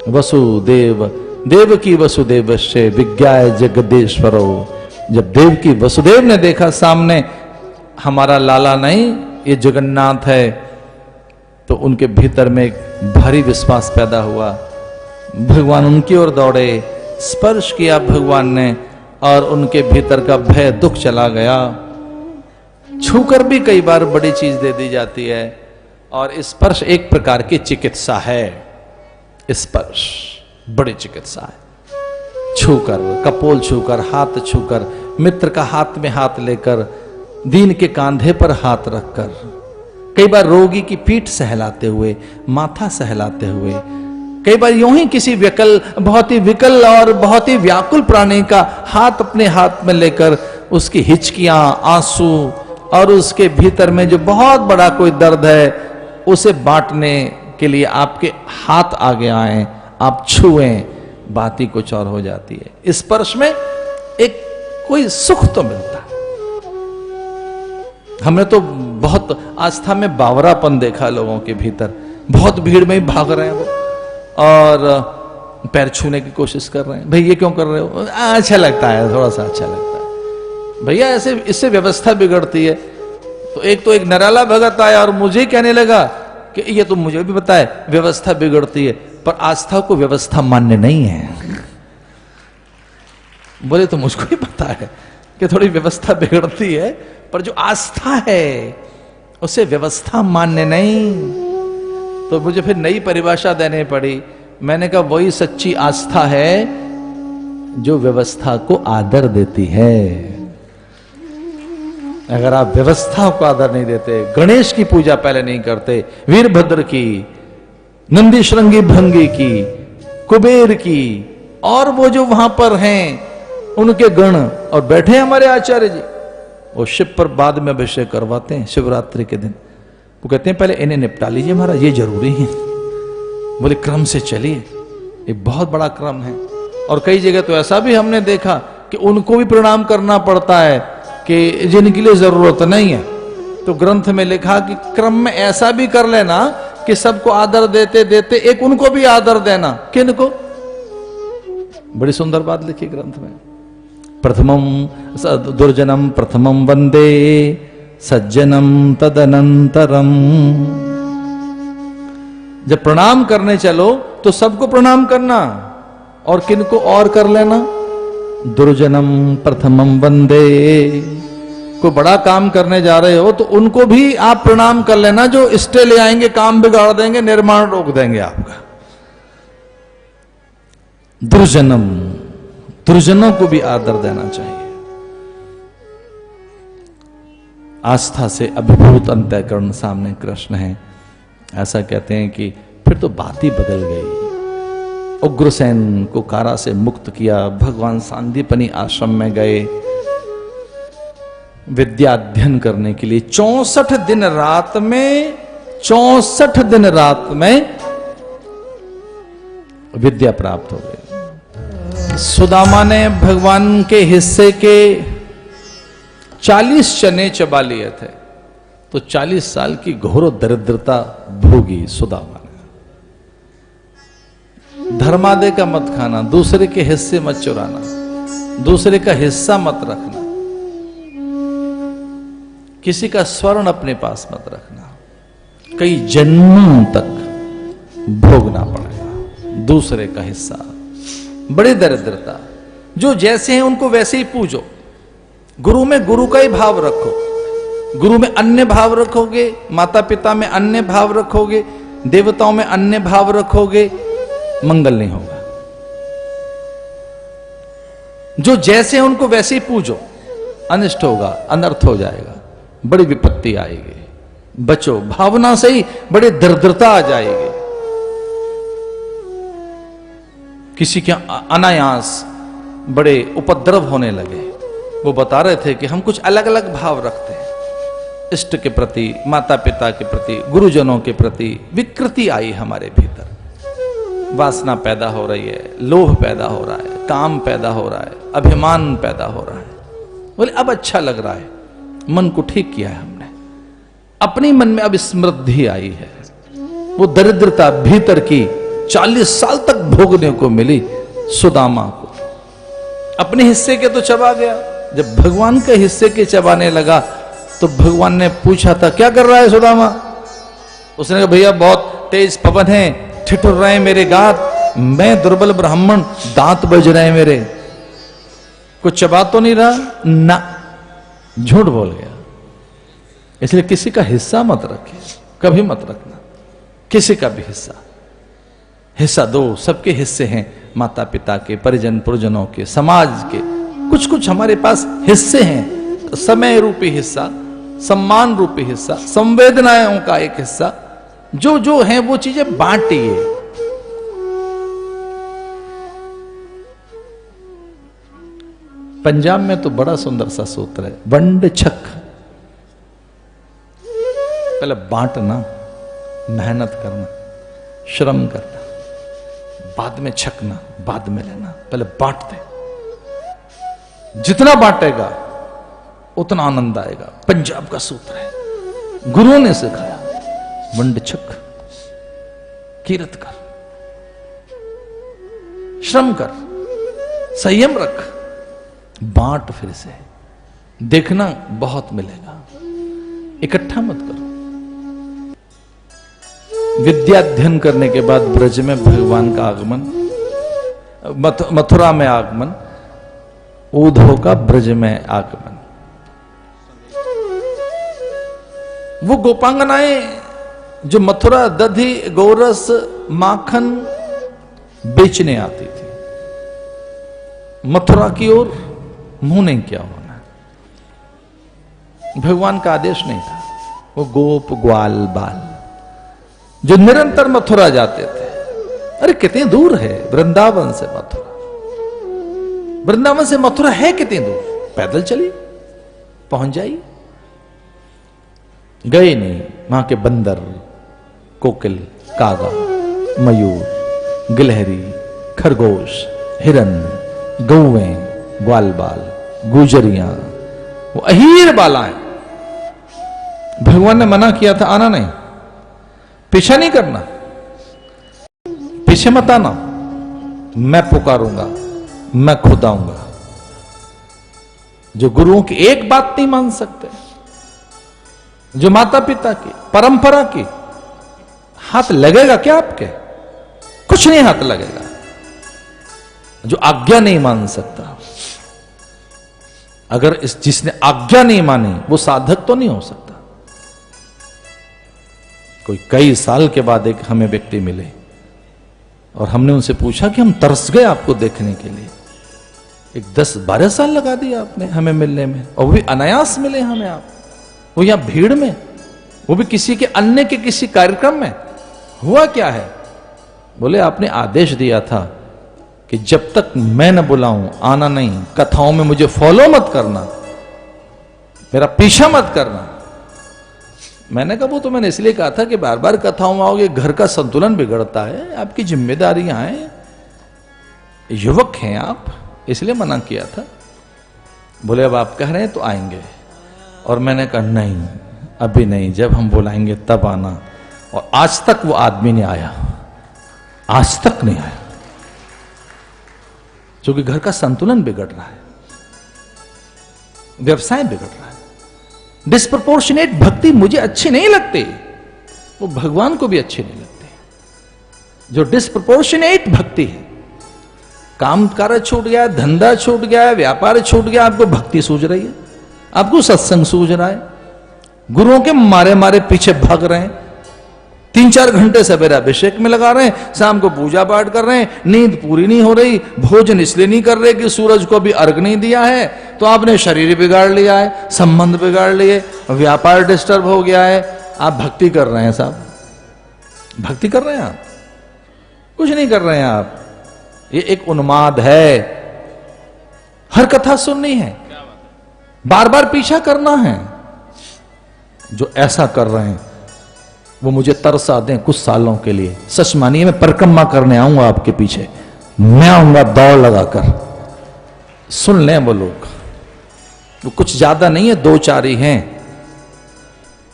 वसुदेव देव की वसुदेवस्य विज्ञाय जगदीश्वरो। जब देव की वसुदेव ने देखा सामने हमारा लाला नहीं, ये जगन्नाथ है, तो उनके भीतर में एक भारी विश्वास पैदा हुआ। भगवान उनकी ओर दौड़े, स्पर्श किया भगवान ने, और उनके भीतर का भय दुख चला गया। छूकर भी कई बार बड़ी चीज दे दी जाती है, और स्पर्श एक प्रकार की चिकित्सा है। स्पर्श बड़ी चिकित्सा है। छूकर, कपोल छूकर, हाथ छूकर, मित्र का हाथ में हाथ लेकर, दीन के कांधे पर हाथ रखकर, कई बार रोगी की पीठ सहलाते हुए, माथा सहलाते हुए, कई बार यूं ही किसी बहुत ही विकल और बहुत ही व्याकुल प्राणी का हाथ अपने हाथ में लेकर उसकी हिचकियां, आंसू और उसके भीतर में जो बहुत बड़ा कोई दर्द है उसे बांटने के लिए आपके हाथ आगे आए, आप छुएं, बात ही कुछ और हो जाती है। स्पर्श में एक कोई सुख तो मिलता है। हमने तो बहुत आस्था में बावरापन देखा लोगों के भीतर, बहुत भीड़ में ही भाग रहे हैं वो और पैर छूने की कोशिश कर रहे हैं। भाई ये क्यों कर रहे हो? अच्छा लगता है, थोड़ा सा अच्छा लगता है। भैया ऐसे इससे व्यवस्था बिगड़ती है। तो एक नराला भगत आया और मुझे कहने लगा कि ये तो मुझे भी पता है व्यवस्था बिगड़ती है, पर आस्था को व्यवस्था मान्य नहीं है। बोले तो मुझको ही पता है कि थोड़ी व्यवस्था बिगड़ती है, पर जो आस्था है उसे व्यवस्था मान्य नहीं। तो मुझे फिर नई परिभाषा देनी पड़ी। मैंने कहा वही सच्ची आस्था है जो व्यवस्था को आदर देती है। अगर आप व्यवस्था को आदर नहीं देते, गणेश की पूजा पहले नहीं करते, वीरभद्र की, नंदी श्रृंगी भंगी की, कुबेर की, और वो जो वहां पर हैं उनके गण, और बैठे हमारे आचार्य जी, वो शिव पर बाद में अभिषेक करवाते हैं शिवरात्रि के दिन। वो कहते हैं पहले इन्हें निपटा लीजिए महाराज, ये जरूरी है। बोले क्रम से चलिए, ये बहुत बड़ा क्रम है। और कई जगह तो ऐसा भी हमने देखा कि उनको भी प्रणाम करना पड़ता है कि जिनके लिए जरूरत नहीं है। तो ग्रंथ में लिखा कि क्रम में ऐसा भी कर लेना कि सबको आदर देते देते एक उनको भी आदर देना। किन को? बड़ी सुंदर बात लिखी ग्रंथ में। प्रथमम दुर्जनम प्रथमम वंदे सज्जनम तदनंतरम। जब प्रणाम करने चलो तो सबको प्रणाम करना, और किनको और कर लेना। दुर्जनम प्रथमम वंदे, कोई बड़ा काम करने जा रहे हो तो उनको भी आप प्रणाम कर लेना, जो स्टे ले आएंगे, काम बिगाड़ देंगे, निर्माण रोक देंगे आपका। दुर्जनम, दुर्जनों को भी आदर देना चाहिए। आस्था से अभिभूत अंतःकरण सामने कृष्ण है। ऐसा कहते हैं कि फिर तो बात ही बदल गई। उग्रसेन को कारा से मुक्त किया, भगवान सांदीपनी आश्रम में गए विद्या अध्ययन करने के लिए। 64 दिन रात में, 64 दिन रात में विद्या प्राप्त हो गई। सुदामा ने भगवान के हिस्से के 40 चने चबा लिए थे, तो 40 साल की घोर दरिद्रता भोगी सुदामा ने। धर्मादे का मत खाना, दूसरे के हिस्से मत चुराना, दूसरे का हिस्सा मत रखना, किसी का स्वर्ण अपने पास मत रखना, कई जन्मों तक भोगना पड़ेगा दूसरे का हिस्सा। बड़ी दरिद्रता। जो जैसे हैं उनको वैसे ही पूजो। गुरु में गुरु का ही भाव रखो। गुरु में अन्य भाव रखोगे, माता पिता में अन्य भाव रखोगे, देवताओं में अन्य भाव रखोगे, मंगल नहीं होगा। जो जैसे हैं उनको वैसे ही पूजो, अनिष्ट होगा, अनर्थ हो जाएगा, बड़ी विपत्ति आएगी। बचो, भावना से ही बड़ी दरिद्रता आ जाएगी। किसी के अनायास बड़े उपद्रव होने लगे। वो बता रहे थे कि हम कुछ अलग अलग भाव रखते हैं, इष्ट के प्रति, माता पिता के प्रति, गुरुजनों के प्रति। विकृति आई हमारे भीतर, वासना पैदा हो रही है, लोभ पैदा हो रहा है, काम पैदा हो रहा है, अभिमान पैदा हो रहा है। बोले अब अच्छा लग रहा है, मन को ठीक किया है हमने, अपने मन में अब समृद्धि आई है। वो दरिद्रता भीतर की 40 साल तक भोगने को मिली सुदामा को। अपने हिस्से के तो चबा गया, जब भगवान के हिस्से के चबाने लगा तो भगवान ने पूछा था क्या कर रहा है सुदामा? उसने कहा भैया बहुत तेज पवन है, ठिठुर रहे हैं मेरे गात, मैं दुर्बल ब्राह्मण, दांत बज रहे हैं मेरे, कुछ चबा तो नहीं रहा ना। झूठ बोल गया। इसलिए किसी का हिस्सा मत रखिए, कभी मत रखना किसी का भी हिस्सा। हिस्सा दो, सबके हिस्से हैं, माता पिता के, परिजन पुरजनों के, समाज के। कुछ कुछ हमारे पास हिस्से हैं, समय रूपी हिस्सा, सम्मान रूपी हिस्सा, संवेदनाओं का एक हिस्सा, जो जो है वो चीजें बांटिए। पंजाब में तो बड़ा सुंदर सा सूत्र है, वंड छक। पहले बांटना, मेहनत करना, श्रम करना, बाद में छकना, बाद में लेना। पहले बांट दे, जितना बांटेगा उतना आनंद आएगा। पंजाब का सूत्र है, गुरुओं ने सिखाया। वंड छक, कीरत कर, श्रम कर, संयम रख, बांट। फिर से देखना बहुत मिलेगा, इकट्ठा मत करो। विद्याध्ययन करने के बाद ब्रज में भगवान का आगमन, मथुरा में आगमन, उद्धव का ब्रज में आगमन। वो गोपांगनाएं जो मथुरा दधी गोरस माखन बेचने आती थी, मथुरा की ओर मुंह नहीं किया उन्होंने, भगवान का आदेश नहीं था। वो गोप ग्वाल बाल जो निरंतर मथुरा जाते थे। अरे कितनी दूर है वृंदावन से मथुरा, वृंदावन से मथुरा है कितनी दूर, पैदल चलिए पहुंच जाइए। गए नहीं, वहां के बंदर, कोकिल, कागा, मयूर, गिलहरी, खरगोश, हिरन, गौएं, ग्वाल बाल, गुजरियां, वो अहीर बालाएं। भगवान ने मना किया था आना नहीं, पीछा नहीं करना, पीछे मत आना, मैं पुकारूंगा, मैं खुद आऊंगा। जो गुरुओं की एक बात नहीं मान सकते, जो माता पिता की परंपरा की, हाथ लगेगा क्या आपके? कुछ नहीं हाथ लगेगा। जो आज्ञा नहीं मान सकता, अगर जिसने आज्ञा नहीं मानी वो साधक तो नहीं हो सकता। कोई कई साल के बाद एक हमें व्यक्ति मिले और हमने उनसे पूछा कि हम तरस गए आपको देखने के लिए। एक 10-12 साल लगा दिया आपने हमें मिलने में, और वो भी अनायास मिले हमें आप, वो यहां भीड़ में, वो भी किसी के अन्य के किसी कार्यक्रम में। हुआ क्या है? बोले आपने आदेश दिया था कि जब तक मैं न बुलाऊं आना नहीं, कथाओं में मुझे फॉलो मत करना, मेरा पीछा मत करना। मैंने कहा वो तो मैंने इसलिए कहा था कि बार बार कथाओं में आओगे, घर का संतुलन बिगड़ता है, आपकी जिम्मेदारियां हैं, युवक हैं आप, इसलिए मना किया था। बोले अब आप कह रहे हैं तो आएंगे। और मैंने कहा नहीं, अभी नहीं, जब हम बुलाएंगे तब आना। और आज तक वो आदमी नहीं आया, आज तक नहीं आया, क्योंकि घर का संतुलन बिगड़ रहा है, व्यवसाय बिगड़ रहा है। डिस्प्रपोर्शनेट भक्ति मुझे अच्छी नहीं लगती, वो भगवान को भी अच्छी नहीं लगती। जो डिस्प्रपोर्शनेट भक्ति है, काम कार्य छूट गया, धंधा छूट गया, व्यापार छूट गया, आपको भक्ति सूझ रही है, आपको सत्संग सूझ रहा है, गुरुओं के मारे मारे पीछे भाग रहे हैं, 3-4 घंटे सवेरे अभिषेक में लगा रहे हैं, शाम को पूजा पाठ कर रहे हैं, नींद पूरी नहीं हो रही, भोजन इसलिए नहीं कर रहे कि सूरज को अभी अर्घ नहीं दिया है, तो आपने शरीर बिगाड़ लिया है, संबंध बिगाड़ लिए, व्यापार डिस्टर्ब हो गया है। आप भक्ति कर रहे हैं साहब, भक्ति कर रहे हैं आप, कुछ नहीं कर रहे हैं आप। ये एक उन्माद है, हर कथा सुननी है, बार बार पीछा करना है। जो ऐसा कर रहे हैं वो मुझे तरसा दें कुछ सालों के लिए, सच मानिए मैं परिक्रमा करने आऊंगा आपके पीछे, मैं आऊंगा दौड़ लगाकर। सुन लें वो लोग, वो कुछ ज्यादा नहीं है, 2-4 ही हैं,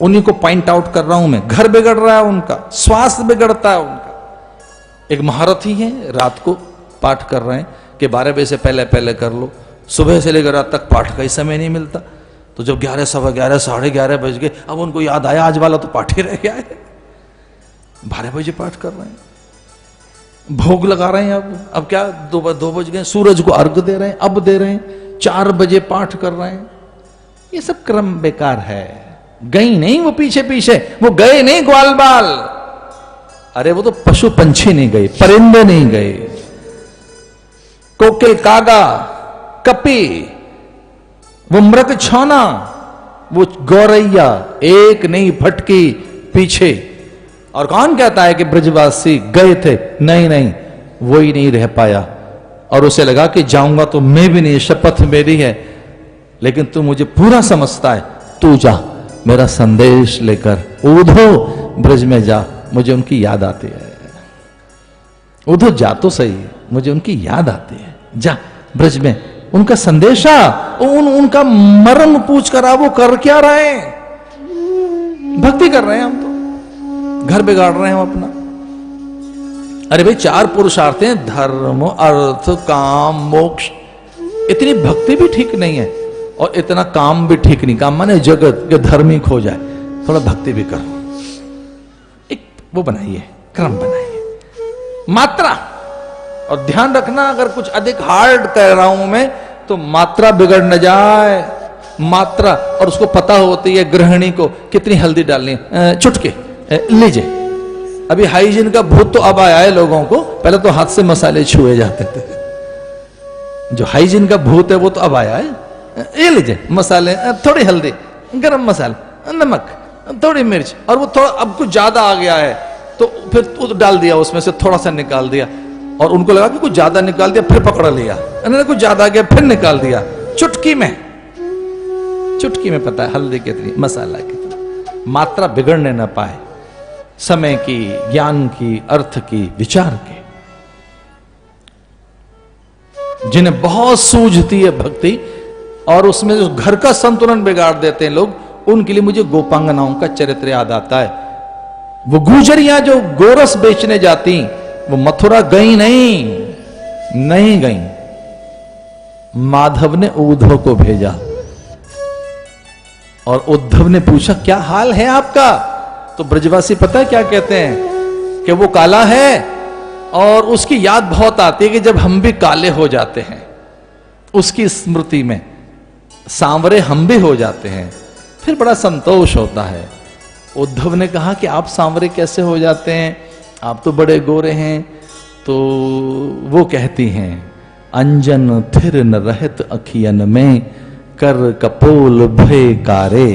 उन्हीं को पॉइंट आउट कर रहा हूं मैं। घर बिगड़ रहा है उनका, स्वास्थ्य बिगड़ता है उनका। एक महारथी है, रात को पाठ कर रहे हैं कि 12 बजे से पहले पहले कर लो, सुबह से लेकर रात तक पाठ का ही समय नहीं मिलता। तो जब 11, सवा 11, 11:30 बज गए, अब उनको याद आया आज वाला तो पाठ ही रह गया है। 12 बजे पाठ कर रहे हैं, भोग लगा रहे हैं। अब क्या 2 बज गए, सूरज को अर्घ दे रहे हैं, अब दे रहे हैं, 4 बजे पाठ कर रहे हैं। ये सब क्रम बेकार है। गई नहीं वो पीछे पीछे, वो गए नहीं ग्वाल बाल, अरे वो तो पशु पंछी नहीं गए, परिंदे नहीं गए, कोकिल, कागा, कपी, वो मृग छौना, वो गौरैया एक नहीं फटकी पीछे। और कौन कहता है कि ब्रजवासी गए थे? नहीं नहीं, वो ही नहीं रह पाया और उसे लगा कि जाऊंगा तो मैं भी नहीं, शपथ मेरी है, लेकिन तू मुझे पूरा समझता है, तू जा मेरा संदेश लेकर उधो ब्रज में जा, मुझे उनकी याद आती है। उधो जा तो सही, मुझे उनकी याद आती है, जा ब्रज में उनका संदेशा, उनका मर्म पूछ कर वो कर क्या रहे हैं? भक्ति कर रहे हैं हम तो, घर बिगाड़ रहे हैं हम अपना। अरे भाई 4 पुरुषार्थ हैं, धर्म, अर्थ, काम, मोक्ष। इतनी भक्ति भी ठीक नहीं है और इतना काम भी ठीक नहीं। काम माने जगत के धार्मिक हो जाए, थोड़ा भक्ति भी करो। एक वो बनाइए, क्रम बनाइए, मात्रा। और ध्यान रखना, अगर कुछ अधिक हार्ड कह रहा हूं मैं तो मात्रा बिगड़ न जाए। मात्रा, और उसको पता होती है गृहिणी को कितनी हल्दी डालनी है, चुटके लीजिए। अभी हाइजीन का भूत तो अब आया है लोगों को, पहले तो हाथ से मसाले छुए जाते थे। जो हाइजीन का भूत है वो तो अब आया है। ये लीजिए मसाले, थोड़ी हल्दी, गरम मसाला, नमक, थोड़ी मिर्च, और वो थोड़ा अब कुछ ज्यादा आ गया है तो फिर तो डाल दिया, उसमें से थोड़ा सा निकाल दिया, और उनको लगा कि कुछ ज्यादा निकाल दिया, फिर पकड़ लिया, कुछ ज्यादा आ गया फिर निकाल दिया। चुटकी में पता है हल्दी कितनी, मसाला कितना। मात्रा बिगड़ने ना पाए, समय की, ज्ञान की, अर्थ की, विचार की। जिन्हें बहुत सूझती है भक्ति और उसमें जो घर का संतुलन बिगाड़ देते हैं लोग, उनके लिए मुझे गोपांगनाओं का चरित्र याद आता है। वो गुजरियां जो गोरस बेचने जाती, वो मथुरा गई नहीं गई। माधव ने उद्धव को भेजा और उद्धव ने पूछा क्या हाल है आपका? तो ब्रजवासी पता है क्या कहते हैं कि वो काला है और उसकी याद बहुत आती है कि जब हम भी काले हो जाते हैं, उसकी स्मृति में सांवरे हम भी हो जाते हैं, फिर बड़ा संतोष होता है। उद्धव ने कहा कि आप सांवरे कैसे हो जाते हैं, आप तो बड़े गोरे हैं। तो वो कहती हैं, अंजन थिर न रहत अखियन में, कर कपोल भय कारे।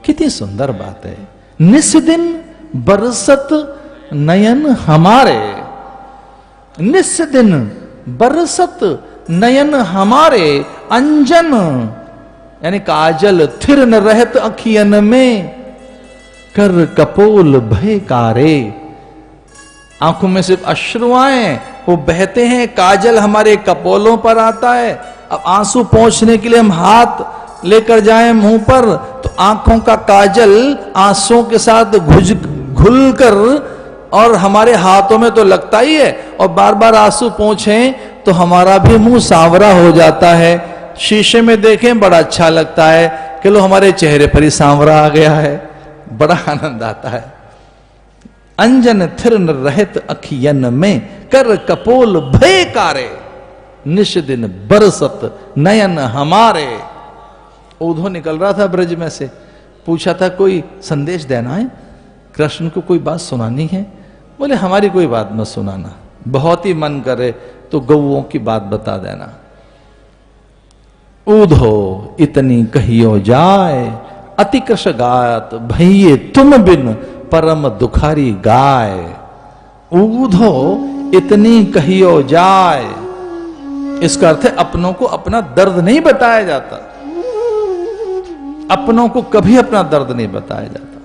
कितनी सुंदर बात है। निस दिन बरसत नयन हमारे, निस दिन बरसत नयन हमारे, अंजन यानी काजल, थिर न रहत अखियन में, कर कपोल भय कारे। आंखों में सिर्फ अश्रु आए, वो बहते हैं, काजल हमारे कपोलों पर आता है। अब आंसू पोंछने के लिए हम हाथ लेकर जाएं मुंह पर, तो आंखों का काजल आंसुओं के साथ घुल कर और हमारे हाथों में तो लगता ही है, और बार बार आंसू पोंछें तो हमारा भी मुंह सांवरा हो जाता है। शीशे में देखें बड़ा अच्छा लगता है कि लो हमारे चेहरे पर ही सांवरा आ गया है, बड़ा आनंद आता है। अंजन थिर न रहत अखियन में, कर कपोल भय कारे, निश दिन बरसत नयन हमारे। उद्धव निकल रहा था ब्रज में से, पूछा था कोई संदेश देना है, कृष्ण को कोई बात सुनानी है? बोले हमारी कोई बात मत सुनाना, बहुत ही मन करे तो गौओं की बात बता देना। उद्धो इतनी कहियो जाए, अति कृश गायत भैये तुम बिन, परम दुखारी गाय। उद्धो इतनी कहियो जाए, इसका अर्थ है अपनों को अपना दर्द नहीं बताया जाता। अपनों को कभी अपना दर्द नहीं बताया जाता,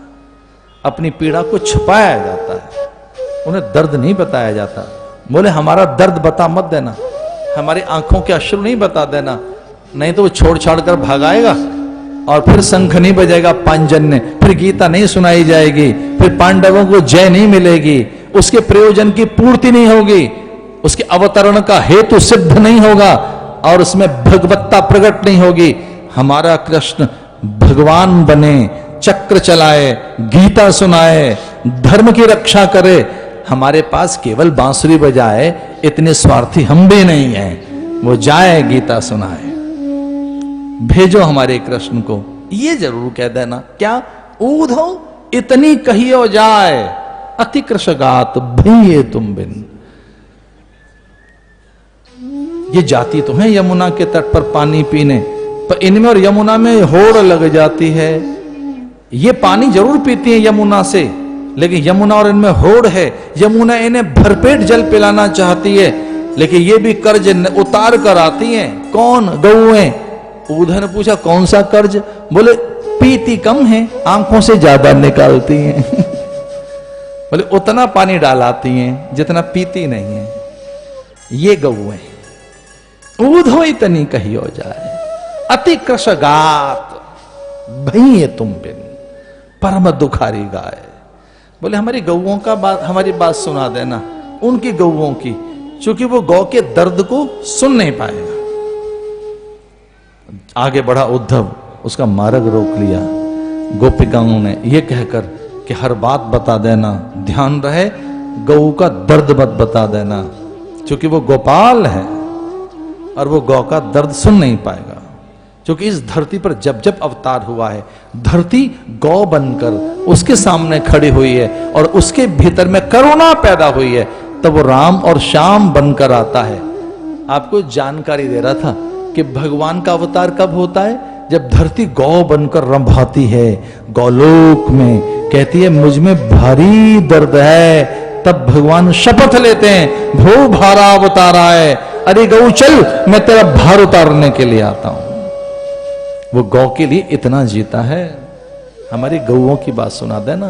अपनी पीड़ा को छुपाया जाता है, उन्हें दर्द नहीं बताया जाता। बोले हमारा दर्द बता मत देना, हमारी आंखों के अश्रु नहीं बता देना, नहीं तो वो छोड़ छाड़ कर भागाएगा। और फिर शंख नहीं बजेगा पांजन्य, फिर गीता नहीं सुनाई जाएगी, फिर पांडवों को जय नहीं मिलेगी, उसके प्रयोजन की पूर्ति नहीं होगी, उसके अवतरण का हेतु सिद्ध नहीं होगा और उसमें भगवत्ता प्रकट नहीं होगी। हमारा कृष्ण भगवान बने, चक्र चलाए, गीता सुनाए, धर्म की रक्षा करे, हमारे पास केवल बांसुरी बजाए, इतने स्वार्थी हम भी नहीं हैं। वो जाए गीता सुनाए, भेजो हमारे कृष्ण को, ये जरूर कह देना। क्या ऊधो इतनी कहियो जाए, अति कृशगात भइये तुम बिन। ये जाती तो है यमुना के तट पर पानी पीने, पर इनमें और यमुना में होड़ लग जाती है। ये पानी जरूर पीती है यमुना से, लेकिन यमुना और इनमें होड़ है। यमुना इन्हें भरपेट जल पिलाना चाहती है, लेकिन ये भी कर्ज उतार कर आती हैं। कौन? गौएं। ऊधर ने पूछा कौन सा कर्ज? बोले पीती कम है, आंखों से ज्यादा निकालती हैं। बोले उतना पानी डालाती हैं जितना पीती नहीं है। ये गौएं। ऊधो इतनी कहियो जाए, अति कृशगात भइये तुम बिन, परम दुखारी गाय। बोले हमारी गौओं का बात, हमारी बात सुना देना, उनकी गौओं की, क्योंकि वो गौ के दर्द को सुन नहीं पाएगा। आगे बढ़ा उद्धव, उसका मार्ग रोक लिया गोपिकाओं ने, ये कहकर कि हर बात बता देना, ध्यान रहे गौ का दर्द मत बता देना, क्योंकि वो गोपाल है और वो गौ का दर्द सुन नहीं पाएगा। क्योंकि इस धरती पर जब जब अवतार हुआ है, धरती गौ बनकर उसके सामने खड़ी हुई है और उसके भीतर में करुणा पैदा हुई है, तब वो राम और श्याम बनकर आता है। आपको जानकारी दे रहा था कि भगवान का अवतार कब होता है? जब धरती गौ बनकर रंभाती है, गौलोक में कहती है मुझ में भारी दर्द है, तब भगवान शपथ लेते हैं भो भारा अवतारा है, अरे गौ चल मैं तेरा भार उतारने के लिए आता हूं। वो गौ के लिए इतना जीता है। हमारी गौओं की बात सुना देना।